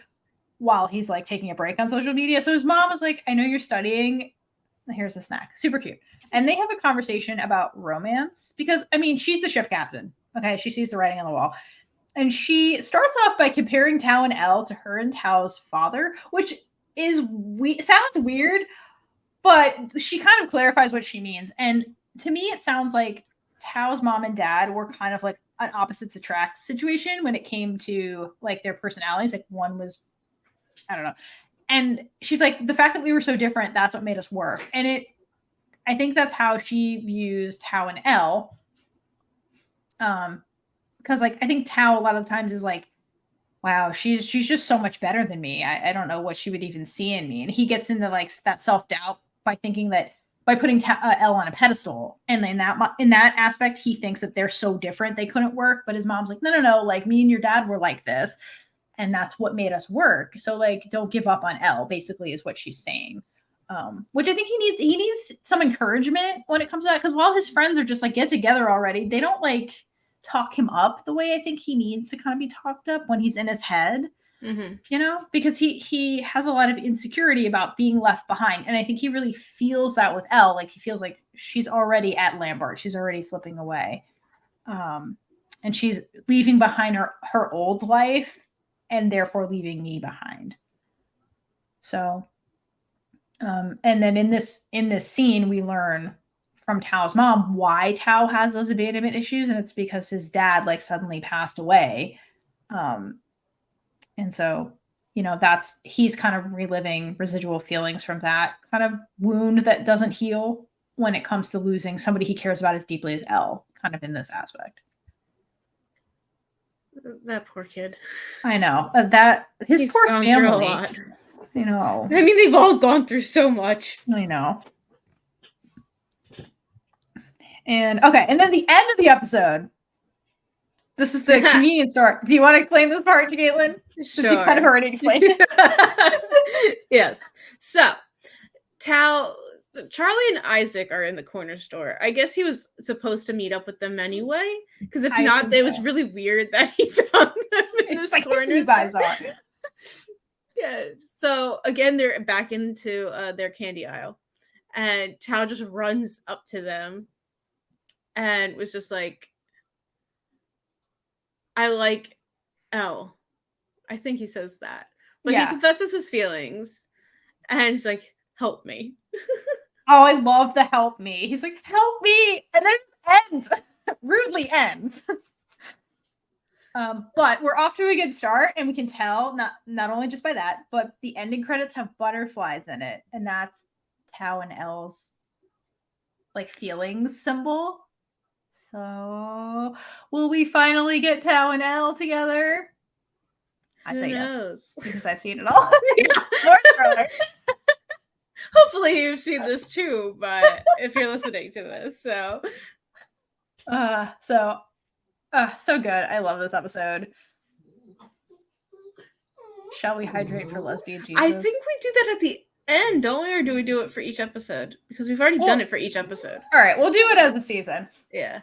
while he's like taking a break on social media. So his mom is like, I know you're studying. Here's a snack. Super cute. And they have a conversation about romance because, I mean, she's the ship captain. Okay. She sees the writing on the wall. And she starts off by comparing Tao and Elle to her and Tao's father, which is sounds weird, but she kind of clarifies what she means. And to me, it sounds like Tao's mom and dad were kind of like an opposites attract situation when it came to like their personalities. Like one was, I don't know. And she's like, the fact that we were so different, that's what made us work. And I think that's how she views Tao and Elle. Because like, I think Tao a lot of the times is like, wow, she's just so much better than me. I don't know what she would even see in me. And he gets into like that self-doubt by thinking that by putting Elle on a pedestal. And in that aspect, he thinks that they're so different, they couldn't work. But his mom's like, no, like me and your dad were like this. And that's what made us work. So like, don't give up on Elle, basically is what she's saying. Which I think he needs some encouragement when it comes to that. Because while his friends are just like, get together already, they don't like talk him up the way I think he needs to kind of be talked up when he's in his head, you know, because he has a lot of insecurity about being left behind. And I think he really feels that with Elle. Like he feels like she's already at Lambert. She's already slipping away. And she's leaving behind her old life and therefore leaving me behind. So, and then in this scene, we learn from Tao's mom why Tao has those abandonment issues. And it's because his dad like suddenly passed away. And so, you know, he's kind of reliving residual feelings from that kind of wound that doesn't heal when it comes to losing somebody he cares about as deeply as Elle, kind of in this aspect. That poor kid. I know that he's poor family. Through a lot. You know. I mean, they've all gone through so much. I know. And okay, and then the end of the episode. This is the convenience store. Do you want to explain this part, Kaitlynn? Sure. Since you kind of already explained it. Yes. So, Charlie and Isaac are in the corner store. I guess he was supposed to meet up with them anyway, because if not, it was really weird that he found them in this like corner. You guys are. Yeah. So again, they're back into their candy aisle, and Tao just runs up to them, and was just like, "I like Elle." I think he says that, but he confesses his feelings, and he's like, "Help me." Oh, I love the help me. He's like, help me. And then it ends. Rudely ends. But we're off to a good start, and we can tell not only just by that, but the ending credits have butterflies in it. And that's Tao and Elle's like feelings symbol. So will we finally get Tao and Elle together? I say yes. Because I've seen it all. Hopefully you've seen this too, but if you're listening to this, so good. I love this episode. Shall we hydrate for lesbian Jesus? I think we do that at the end, don't we? Or do we do it for each episode? Because we've already done it for each episode. All right, we'll do it as a season. Yeah.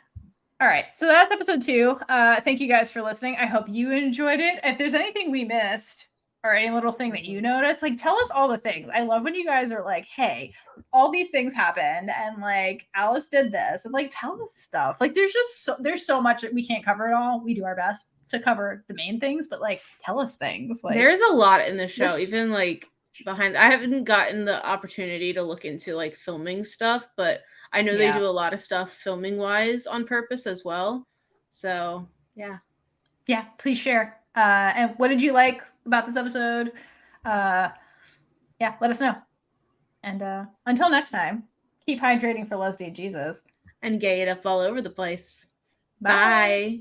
All right, so that's episode 2. Thank you guys for listening. I hope you enjoyed it. If there's anything we missed, or any little thing that you notice, like tell us all the things. I love when you guys are like, hey, all these things happened and like Alice did this, and like tell us stuff. Like there's so much that we can't cover it all. We do our best to cover the main things, but like tell us things. Like there's a lot in the show, even like behind. I haven't gotten the opportunity to look into like filming stuff, but I know they do a lot of stuff filming wise on purpose as well. So yeah, please share. And what did you like about this episode? Let us know. And until next time, keep hydrating for lesbian Jesus and gay it up all over the place. Bye.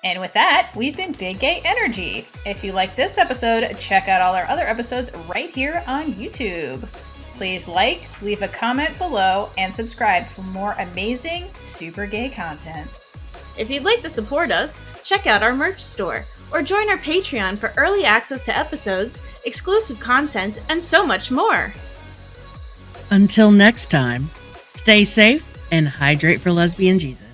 Bye. And with that, we've been Big Gay Energy. If you like this episode, check out all our other episodes right here on YouTube. Please like, leave a comment below, and subscribe for more amazing, super gay content. If you'd like to support us, check out our merch store, or join our Patreon for early access to episodes, exclusive content, and so much more. Until next time, stay safe and hydrate for lesbian Jesus.